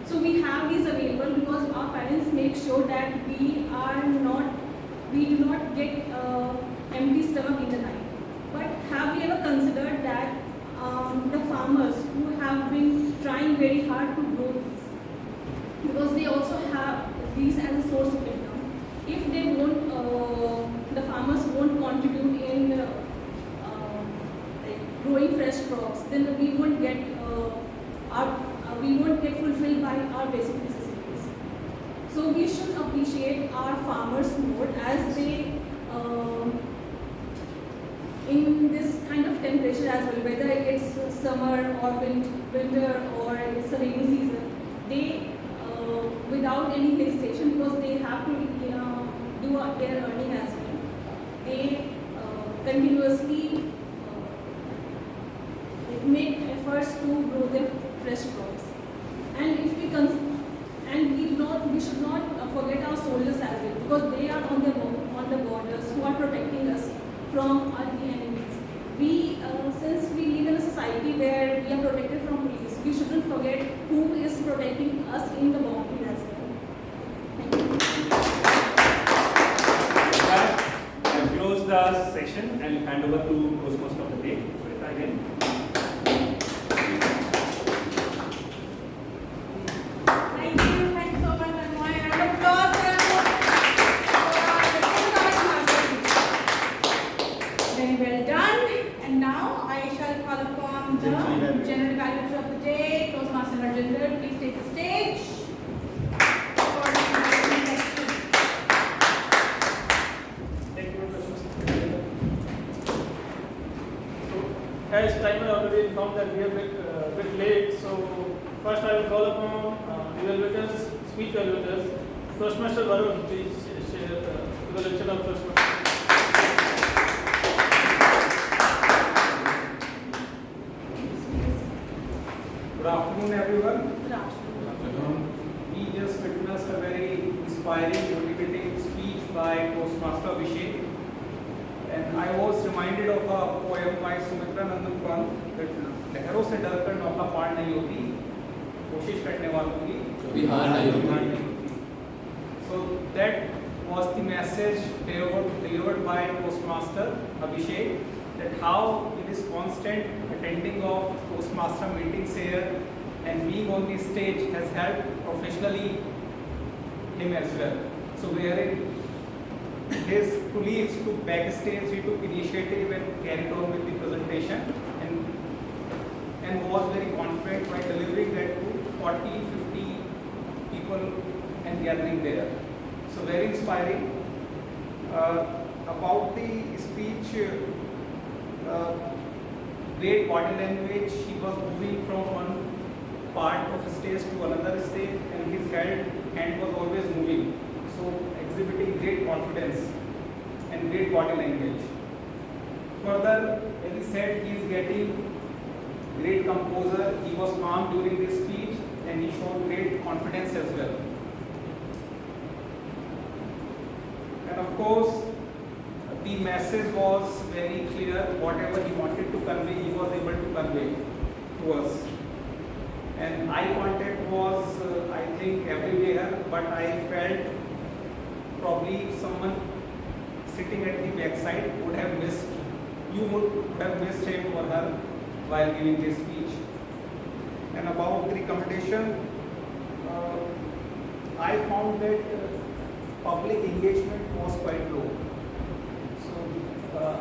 so we have these available because our parents make sure that we do not get empty stomach in the night. But have we ever considered that the farmers who have been trying very hard to grow these, because they also have these as a source of income. If they won't, the farmers won't contribute in like growing fresh crops, then we won't get fulfilled by our basic necessities. So we should appreciate our farmers more as they in this kind of temperature as well, whether it's summer or winter or it's a rainy season, they without any hesitation, because they have to do their earning as well, they continuously make efforts to grow their fresh crops. And if we we should not forget our soldiers as well, because they are on the borders who are protecting us from the enemies. Since we live in a society where we are protected from police, we shouldn't forget who is protecting us in the boundary as well. Thank you. With that, I close the session and hand over to Toastmaster of the day, Shveta again. Thank you. Thanks so much, and my round of applause for very well done. And now I shall call upon the General Evaluator of the day, Toastmaster Rajinder. Please take the stage. For the question. Thank you, Toastmaster. So, as timer already informed that we are a bit late, so first I will call upon evaluators, speech evaluators. Toastmaster Varun, please share the evaluation of Toastmaster. Good afternoon, everyone. Good afternoon. We just witnessed a very inspiring, motivating speech by Toastmaster Abhishek. And I was reminded of a poem by Sumitra Nandan Pant that लहरों से डरकर नौका पार नहीं होती, कोशिश करने वालों की कभी हार नहीं होती. So that was the message delivered by Toastmaster Abhishek, that how it is constant attending of Toastmaster meetings here and being on the stage has helped professionally him as well. So wherein his colleagues took backstage, he took initiative and carried on with the presentation and was very confident by delivering that to 40, 50 people and gathering there. So very inspiring. About the speech, great body language. He was moving from one part of the stage to another stage, and his hand was always moving. So exhibiting great confidence and great body language. Further, as he said, he is getting great composer. He was calm during this speech, and he showed great confidence as well. And of course, the message was very clear. Whatever he wanted to convey, he was able to convey to us. And eye contact was, I think, everywhere, but I felt probably someone sitting at the backside would have missed, you would have missed him or her while giving this speech. And about the recommendation, I found that public engagement was quite low.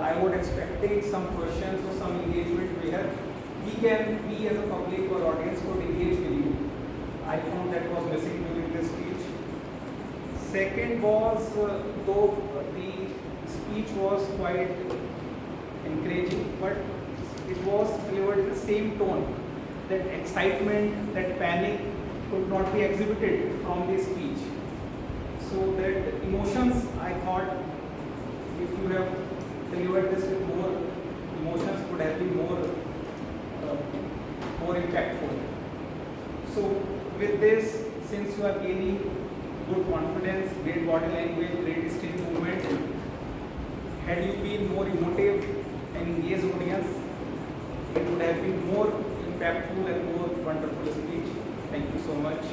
I would expecting some questions or some engagement where we as a public or audience could engage with you. I found that was missing during this speech. Second was, though the speech was quite encouraging, but it was delivered in the same tone. That excitement, that panic could not be exhibited from the speech. So that emotions, I thought, if you have delivered this with more emotions, would have been more impactful. So with this, since you are gaining good confidence, great body language, great stage movement, had you been more emotive and engaged audience, it would have been more impactful and more wonderful speech. Thank you so much.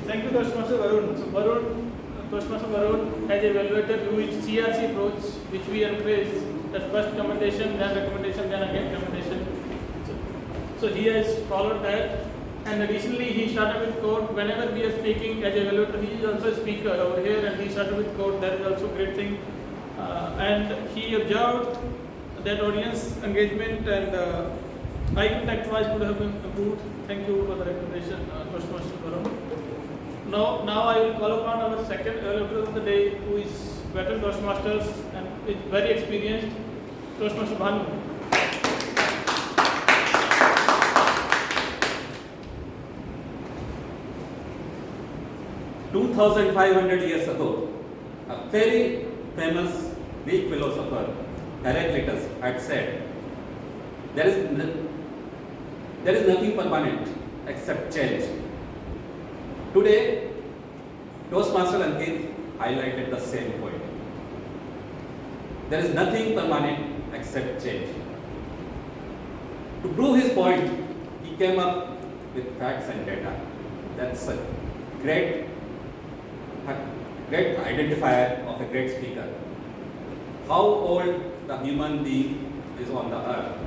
Thank you, Toastmaster Varun. So Toastmaster Varun has evaluated Louis CRC approach, which we embrace. That first commendation, then recommendation, then again commendation. So he has followed that. And additionally, he started with quote. Whenever we are speaking as evaluator, he is also a speaker over here, and he started with quote. That is also a great thing. And he observed that audience engagement and eye contact wise could have been improved. Thank you for the recommendation, Toastmaster Varun. Now I will call upon our second evaluator of the day, who is veteran Toastmasters and is very experienced, Toastmaster Bhanu. 2,500 years ago, a very famous Greek philosopher, Heraclitus, had said, there is nothing permanent except change. Today, Toastmaster Ankit highlighted the same point. There is nothing permanent except change. To prove his point, he came up with facts and data. That's a great identifier of a great speaker. How old the human being is on the earth?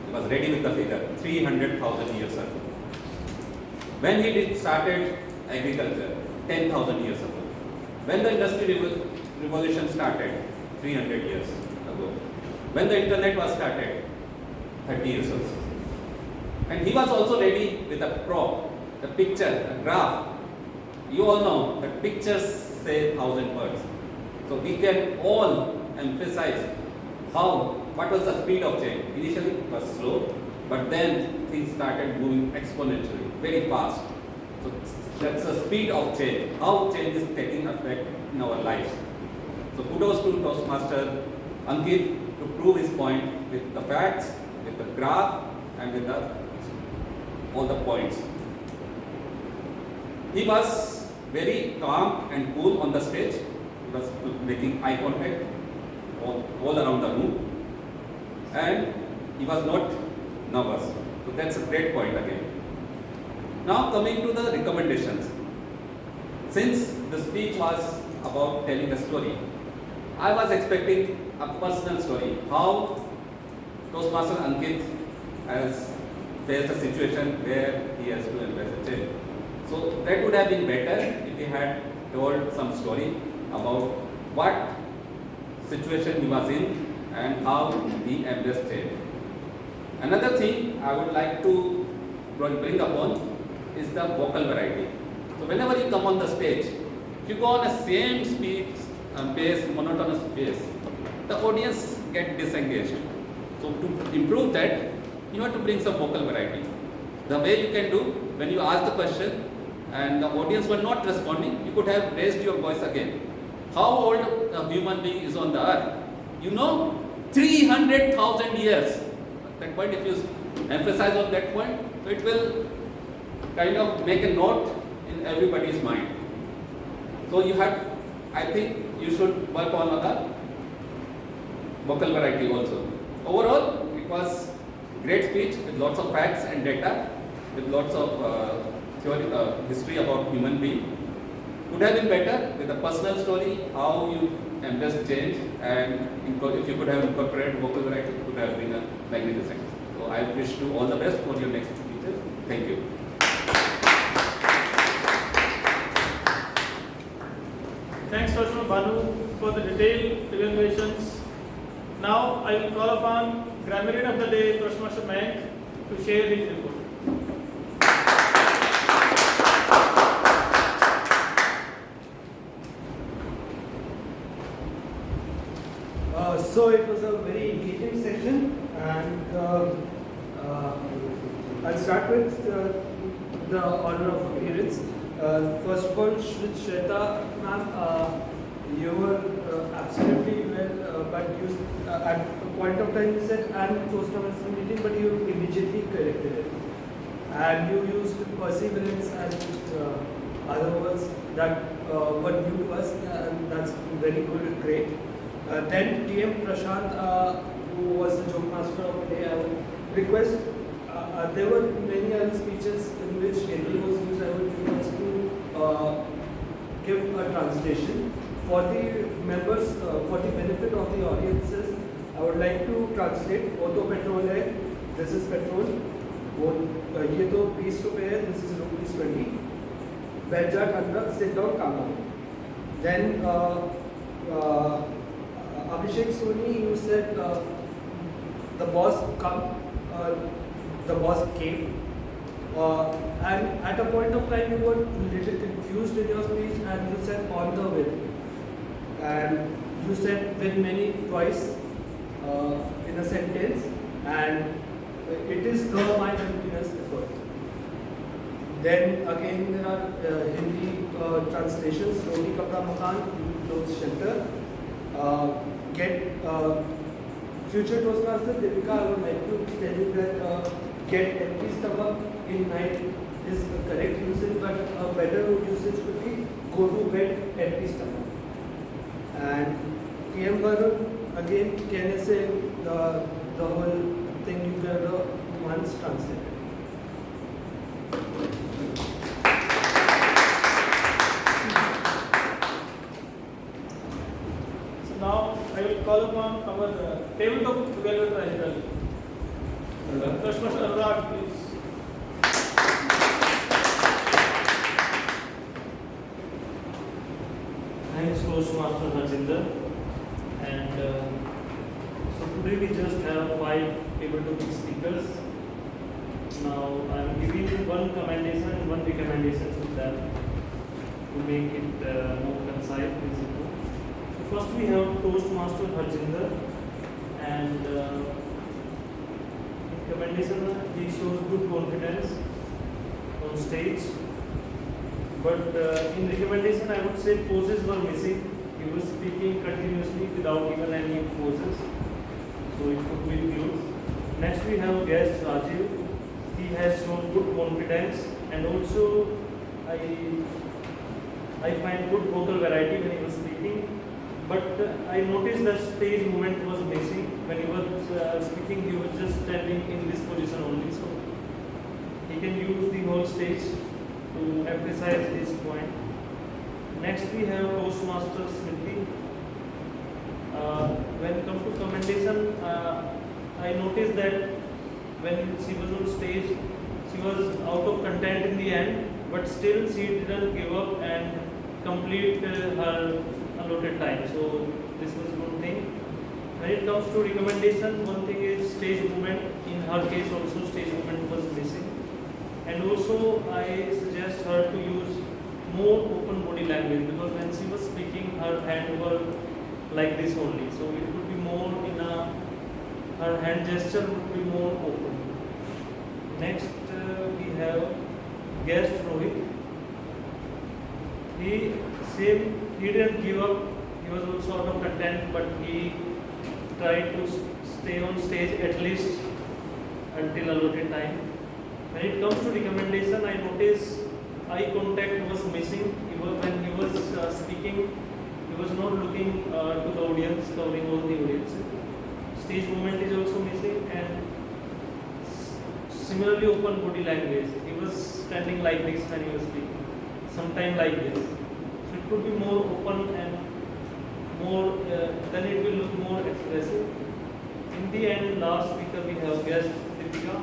He was ready with the figure, 300,000 years ago. When he started agriculture, 10,000 years ago. When the industrial revolution started, 300 years ago. When the internet was started, 30 years ago. And he was also ready with a prop, a picture, a graph. You all know that pictures say 1,000 words. So we can all emphasize what was the speed of change. Initially it was slow, but then things started moving exponentially, very fast. So that's the speed of change, how change is taking effect in our lives. So kudos to Toastmaster Ankit to prove his point with the facts, with the graph, and with all the points. He was very calm and cool on the stage. He was making eye contact all around the room, and he was not nervous. So that's a great point again. Now coming to the recommendations. Since the speech was about telling a story, I was expecting a personal story. How Toastmaster Ankit has faced a situation where he has to embrace a change. So that would have been better if he had told some story about what situation he was in and how he embraced change. Another thing I would like to bring upon is the vocal variety. So whenever you come on the stage, if you go on a same speed, pace, monotonous pace, the audience get disengaged. So to improve that, you have to bring some vocal variety. The way you can do, when you ask the question and the audience were not responding, you could have raised your voice again. How old a human being is on the earth? You know, 300,000 years. At that point, if you emphasize on that point, so it will kind of make a note in everybody's mind. So you have, I think you should work on the vocal variety also. Overall, it was great speech with lots of facts and data, with lots of theory, history about human being. Could have been better with a personal story, how you embrace change, and if you could have incorporated vocal variety, it could have been a magnificent. So I wish you all the best for your next speeches. Thank you. Thanks, Dr. Bhanu, for the detailed evaluations. Now I will call upon grammarian of the day, Toastmaster Mayank, to share his report. So it was a very engaging session, and I'll start with the order of appearance. First of all, Shveta ma'am, you were absolutely well, but you at a point of time you said I'm Toastmasters meeting, but you immediately corrected it, and you used perseverance and other words that were new to us, and that's very good and great. Then TM Prashant, who was the joke master of the day, I would request, there were many other speeches in which Hindi was used. I would request to give a translation. For the members, for the benefit of the audiences, I would like to translate. वो तो petrol है, this is petrol. वो ये तो 20 रुपए है, this is rupees 20. बैठ जा ठंडक, sit down, काम करो. Then Abhishek Soni, you said the boss the boss came, and at a point of time you were a little confused in your speech, and you said on the way, and you said with many twice in a sentence, and it is my continuous effort. Then again there are Hindi translations. Roti kapda makan, clothes shelter. Get future Toastmasters, Deepika, I would like to tell you that get empty stomach in night is the correct usage, but a better usage could be go to bed empty stomach. And TM Varun, again, can I say the whole thing you can once translated. Now I will call upon our tabletop evaluator as well. Toastmaster Anurag, please. Thanks, Toastmaster Harjinder. And so today we just have 5 tabletop speakers. Now I am giving one commendation and one recommendation to them to make it more concise. First we have Toastmaster Harjinder, and in commendation he shows good confidence on stage, but in recommendation I would say pauses were missing. He was speaking continuously without even any pauses, so it could be improved. Next we have guest Rajiv. He has shown good confidence, and also I find good vocal variety when he was speaking. But I noticed that stage movement was missing. When he was speaking, he was just standing in this position only. So he can use the whole stage to emphasize this point. Next we have Toastmaster Smriti. When it comes to commendation, I noticed that when she was on stage, she was out of content in the end, but still she didn't give up and complete her allotted time. So this was one thing. When it comes to recommendation, one thing is stage movement in her case also stage movement was missing. And also I suggest her to use more open body language, because when she was speaking her hand were like this only. So it would be more in a, her hand gesture would be more open. Next we have guest Rohit. He didn't give up. He was also out of content, but he tried to stay on stage at least until allotted time. When it comes to recommendation, I noticed eye contact was missing. When he was speaking, he was not looking to the audience, covering all the audience. Stage movement is also missing, and similarly open body language. He was standing like this when he was speaking, sometime like this. So it could be more open and more, then it will look more expressive. In the end, last speaker we have guest Deepika.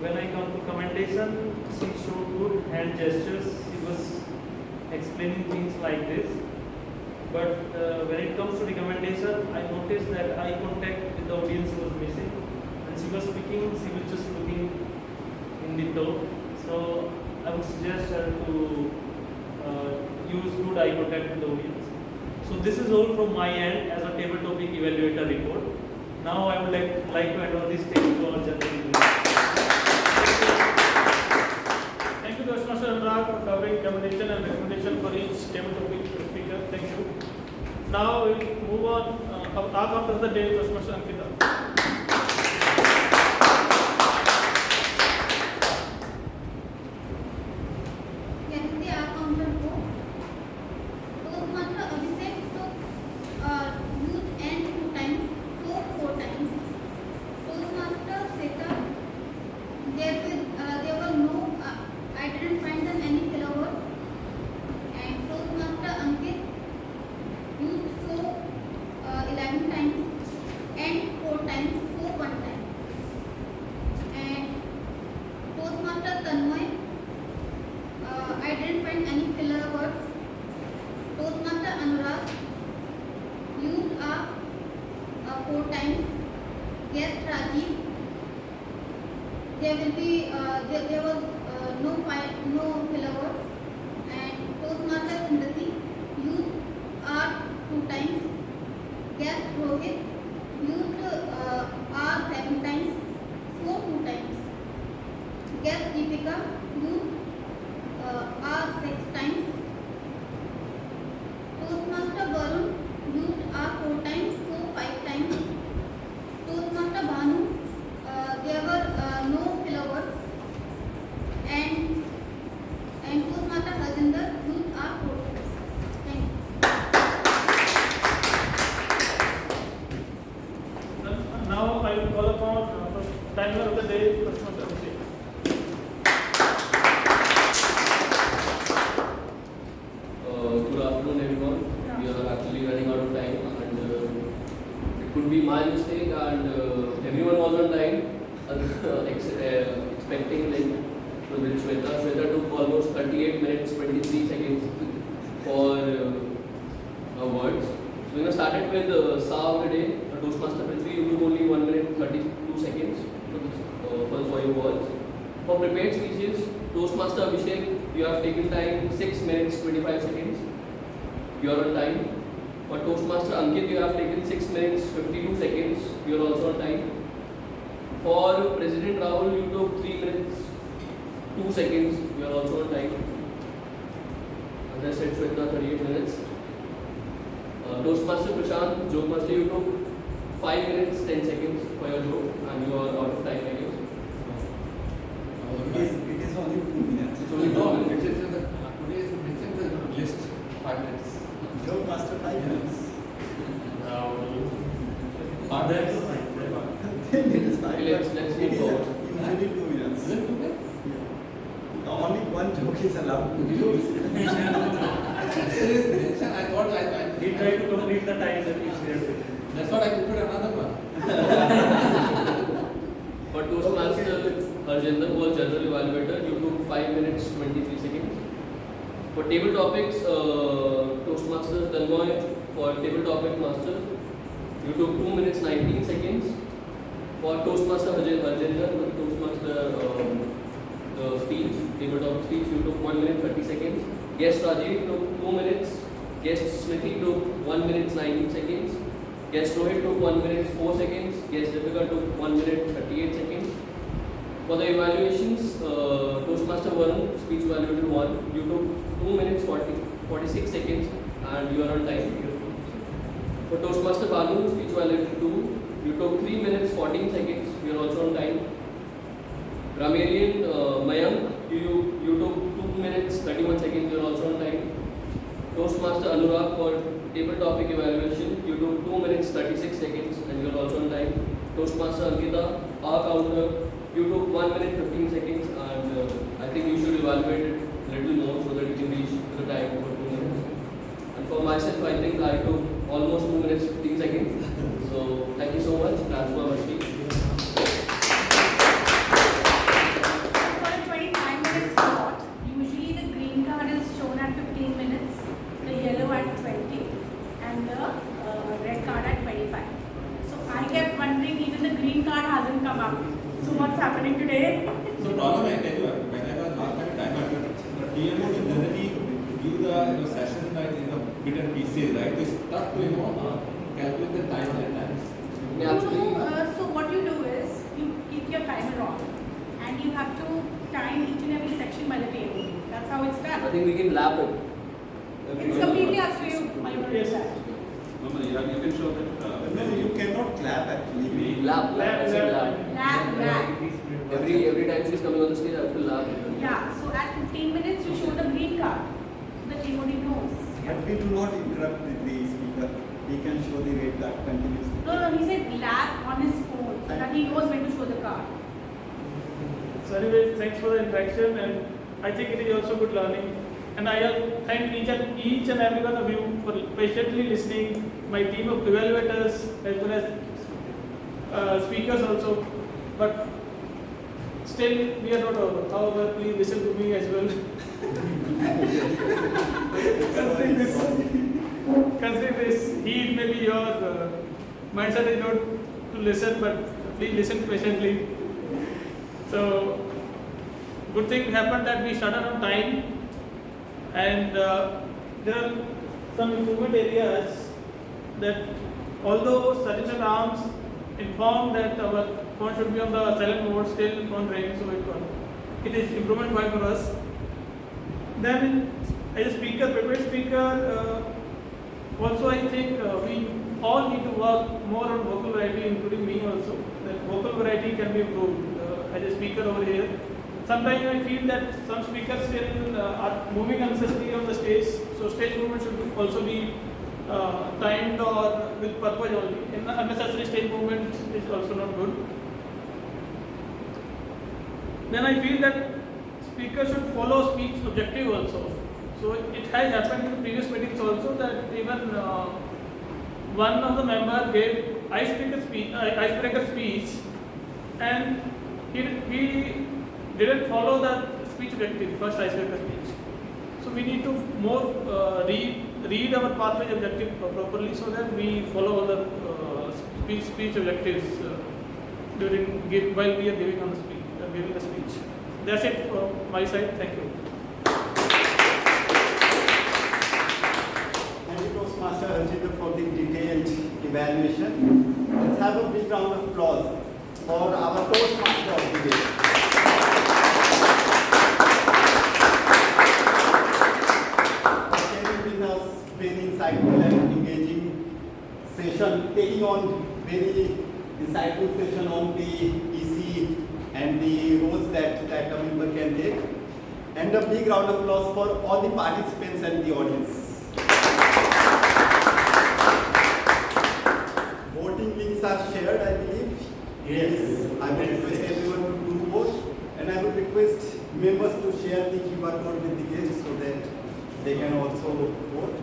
When I come to commendation, she showed good hand gestures. She was explaining things like this. But when it comes to recommendation, I noticed that eye contact with the audience was missing. When she was speaking, she was just looking in the top. So I would suggest her to use good eye contact with the audience. So this is all from my end as a table topic evaluator report. Now I would like to hand over this stage to our general. Thank you, Toastmaster Anurag, for covering commendation and recommendation for each table topic speaker. Thank you. Now we will move on. Our talk of the day, Toastmaster Ankita. Expecting with Shveta. Shveta took almost 38 minutes, 23 seconds for her words. So we started with Sa of the day, Toastmaster Prithvi, you took only 1 minute 32 seconds for your words. For prepared speeches, Toastmaster Abhishek, you have taken time 6 minutes 25 seconds. You are on time. For Toastmaster Ankit, you have taken 6 minutes 52 seconds. You are also on time. For President Rahul, you took 3 minutes 2 seconds. You are also on time. As I said, Shweta, 38 minutes. Toastmaster Prashant, Joke Master, you took 5 minutes 10 seconds for your joke, and you are out of time, I guess. It is only 2 minutes. It's only 2 minutes. It's in the today's list 5 minutes. Joke Master 5 minutes. Then it is 5 minutes. Let's It is move forward. usually 2 minutes. Is it 2 minutes? Yeah. Only one joke is allowed. I thought He tried to complete the time that he shared. That's what I prepared another one. For Toastmaster Harjinder was general evaluator, you took 5 minutes 23 seconds. For table topics, Toastmaster Tanmoy, for table topic master, you took 2 minutes 19 seconds. For Toastmaster Harjinder, Toastmaster the speech, tabletop speech, you took 1 minute 30 seconds. Guest Rajiv took 2 minutes. Guest Smriti took 1 minute 19 seconds. Guest Rohit took 1 minute 4 seconds. Guest Deepika took 1 minute 38 seconds. For the evaluations, Toastmaster Varun, speech evaluated 1, you took 2 minutes 46 seconds and you are on time. For Toastmaster Banu, speech evaluated 2, you took 3 minutes 14 seconds, you are also on time. Grammarian Mayank, you took 2 minutes 31 seconds, you are also on time. Toastmaster Anurag for table topic evaluation, you took 2 minutes 36 seconds and you are also on time. Toastmaster Ankita, our counter, you took 1 minute 15 seconds and I think you should evaluate it a little more so that you can reach the time for 2 minutes. And for myself, I think I took almost 2 minutes 15 seconds. So thank you so much. That's my speech. For a 25-minute slot, usually the green card is shown at 15 minutes, the yellow at 20, and the red card at 25. So I kept wondering, even the green card hasn't come up. So what's happening today? So problem I tell you, when I was last time the TMO will generally give the sessions like in the bit and pieces, right? It's tough to calculate the time at times. So what you do is you keep your timer on, and you have to time each and every section by the table. That's how it's done. I think we can lap it. It's completely up to you. How you want to do that. No, you can show that. No, you cannot clap actually. Lap. Lap. Every time she's coming on the stage, I have to lap. Yeah, so at 15 minutes you show the green card. The TOD knows. But we do not interrupt the speaker. We can show the red card continuously. No, he said lap on his phone so that he knows when to show the card. So anyway, thanks for the interaction, and I think it is also good learning. And I thank each and every one of you for patiently listening, my team of evaluators as well as speakers also. But still, we are not over. However, please listen to me as well. Considering this heat, maybe your mindset is not to listen, but please listen patiently. So, good thing happened that we started on time, and there are some improvement areas that although Sajjan Arms informed that our phone should be on the silent mode, still phone rings, so it is improvement point for us. Then as a speaker, prepared speaker, also I think we all need to work more on vocal variety, including me also. That vocal variety can be improved as a speaker over here. Sometimes I feel that some speakers still are moving unnecessarily on the stage, so stage movement should also be timed or with purpose only. And unnecessary stage movement is also not good. Then I feel that speakers should follow speech objective also. So it has happened in the previous meetings also that even one of the member gave icebreaker speech, and he didn't follow the speech objective, first icebreaker speech. So we need to more read our pathway objective properly so that we follow all the speech objectives while we are giving the speech. That's it from my side. Thank you. Thank you, Toastmaster Harjinder, for the detailed evaluation. Let's have a big round of applause for our Toastmaster of the day. Sharing with us very insightful and engaging session, taking on very insightful session on the EC and the roles that a member can take. And a big round of applause for all the participants and the audience. Voting links are shared, I believe. Yes. I will request everyone to vote, and I will request members to share the QR code with the guests so that they can also vote.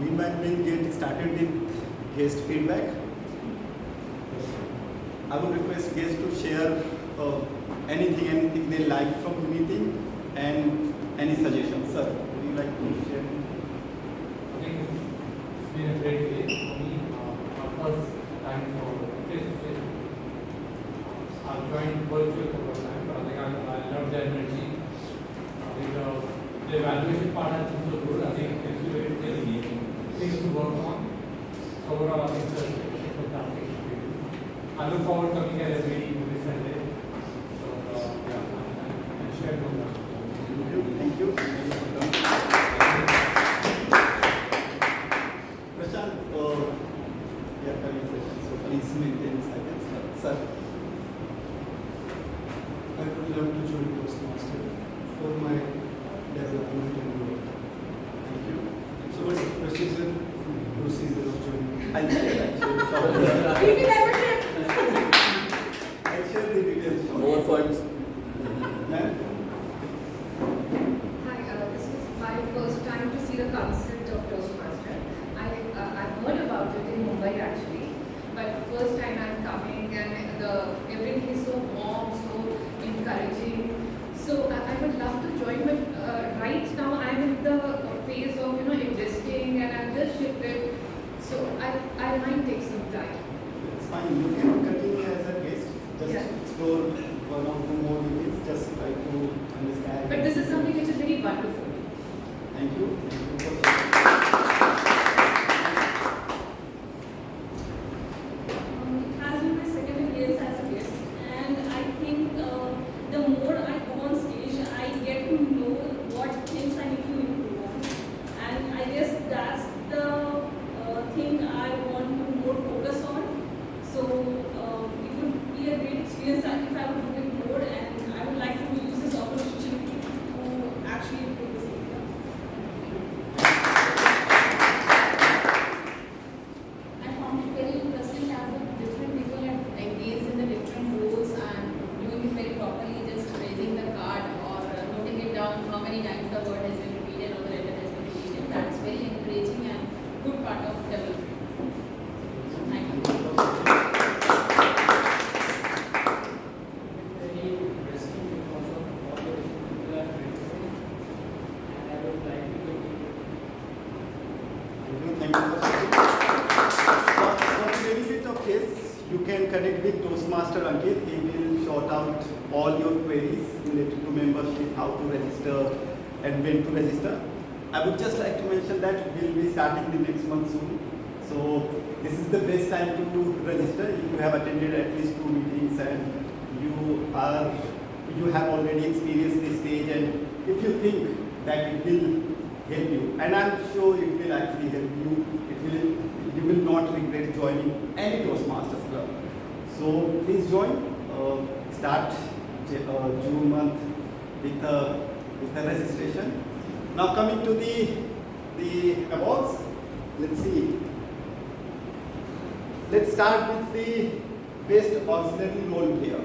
meanwhile, we'll get started with guest feedback. I would request guests to share anything they like from the meeting and any suggestions. Sir, would you like to share? I think it's been a great day for me. My first time for face-to-face. I've joined virtual for a time, but I think I love the energy. I think the evaluation part has been so good. I think it gives you very clear things to work on. So overall, I think it's a fantastic experience. I look forward to coming here every Sunday. So yeah, and share those. Thank you. Prashant, yeah, coming session. So please maintain silence. Sir. I would love to join Toastmaster for my development and growth. Thank you. So what's the procedure of joining? I'll share. Free membership. I'll share the details. More funds. Ma'am? Hi, this is my first time to see the concept of Toastmaster. I've heard about it in Mumbai actually, but first time I'm coming and everything is so warm, so encouraging. So I would love to join, but right now I'm in the phase of investing and I've just shifted. So I might take some time. It's fine. You can continue as a guest. Just Yeah. explore one or two more meetings. Just try to understand. But this is something which is very wonderful. Thank you. It has been my second appearance as a guest, and I think the more I go on stage, I get to know what things I need to improve on, and I guess that's the thing I want to more focus on. So it would be a great experience if I would do it more, and I would like to use this opportunity to actually improve this area. I found it very interesting as the different people are engaged in the different roles and doing it very properly, just raising the card or noting it down how many times the word has been repeated or the letter has been repeated. That's very encouraging and good part of development. Thank you. Very interesting because of all the people are presenting, and I would like to Thank you. For the benefit of guests, you can connect with Toastmaster Ankit. He will sort out all your queries related to membership, how to register, and when to register. I would just like to mention that we'll be starting the next month soon. So this is the best time to register if you have attended at least 2 meetings and you have already experienced this stage, and if you think that it will help you, and I'm sure it will actually help you, you will not regret joining any Toastmasters club. So please join. Start June month with the registration. Now coming to the awards, let's see. Let's start with the best auxiliary role player.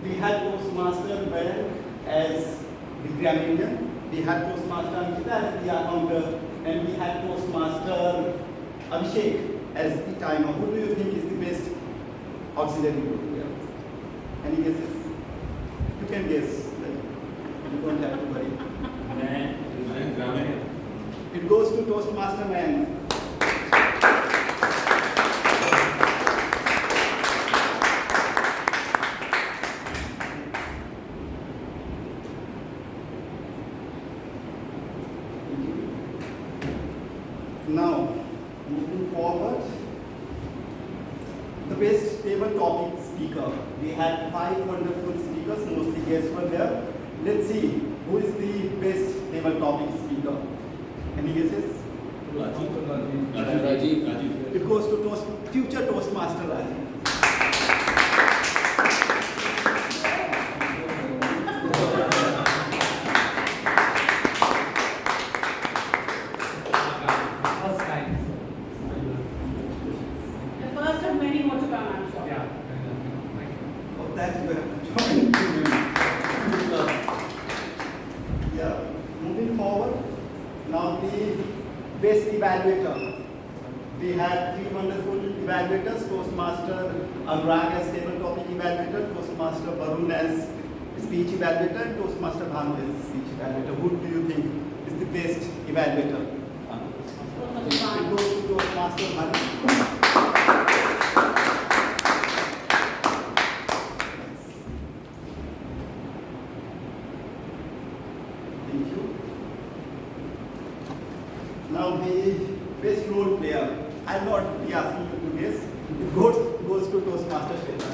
We had Toastmaster Bank as the Millennium. We had Toastmaster Ankita as the accountant, and we had Toastmaster Abhishek as the timer. Who do you think is the best auxiliary role player? Any guesses? You can guess. You don't have to worry. It goes to Toastmaster Man. Now, moving forward, the best table topic speaker. We had 5 wonderful speakers, mostly guests were there. Let's see who is the best table topic speaker. Any guesses? Rajiv. It goes to future Toastmaster Rajiv. The first of many more to come, I'm sure. Yeah. Oh, that you have to join. Yeah. Moving forward, now the best evaluation evaluator. We had 3 wonderful evaluators, Toastmaster Anurag as table topic evaluator, Toastmaster Varun as speech evaluator, and Toastmaster Bhanu as speech evaluator. Who do you think is the best evaluator? It goes to Toastmaster Bhanu. Thank you. Now the best role player. I'll not be asking you to guess. It goes to Toastmaster Shveta.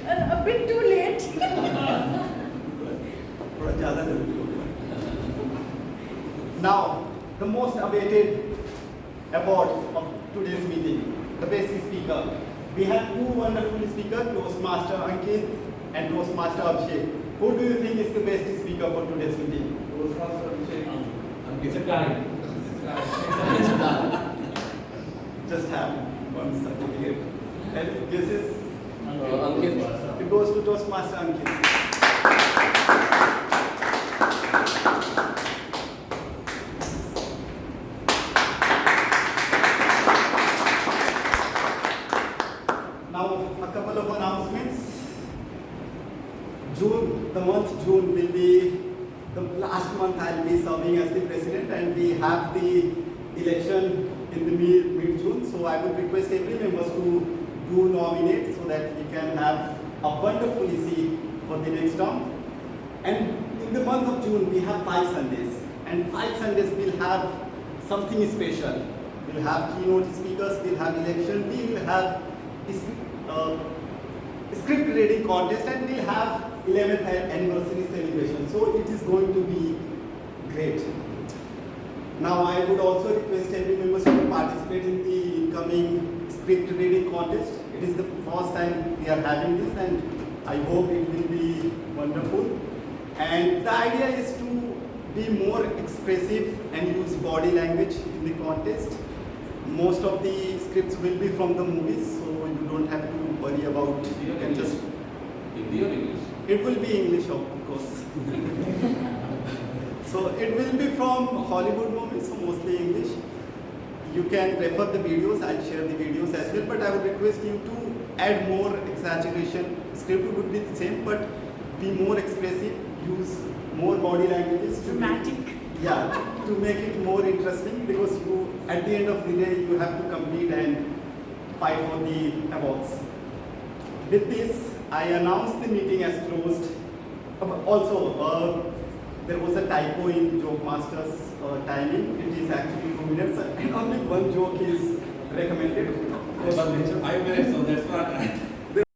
A bit too late. थोड़ा ज़्यादा जल्दी हो गया. Now, the most awaited award of today's meeting, the best speaker. We have 2 wonderful speakers, Toastmaster Ankit and Toastmaster Abhishek. Who do you think is the best speaker for today's meeting? Toastmaster Abhishek. It's a tie. Just have one certificate. Any guesses? Ankit. It goes to Toastmaster Ankit. Now, a couple of announcements. The month June will be the last month I'll be serving as the president, and we have the election in the mid-June. So I would request every member to do nominate so that we can have a wonderful EC for the next term. And in the month of June, we have 5 Sundays. And 5 Sundays we'll have something special. We'll have keynote speakers, we'll have election, we will have script reading contest, and we'll have 11th anniversary celebration. So it is going to be great. Now I would also request every member to participate in the incoming script reading contest. It is the first time we are having this, and I hope it will be wonderful. And the idea is to be more expressive and use body language in the contest. Most of the scripts will be from the movies, so you don't have to worry about. You can just. Hindi or English? It will be English, of course. So it will be from Hollywood movies, so mostly English. You can refer the videos. I'll share the videos as well, but I would request you to add more exaggeration. Script would be the same, but be more expressive. Use more body languages. Dramatic. To make it more interesting, because at the end of the day, you have to compete and fight for the awards. With this, I announce the meeting as closed. Also, there was a typo in Joke Master's timing. It is actually 2 minutes, and only one joke is recommended. 5 minutes, so that's what.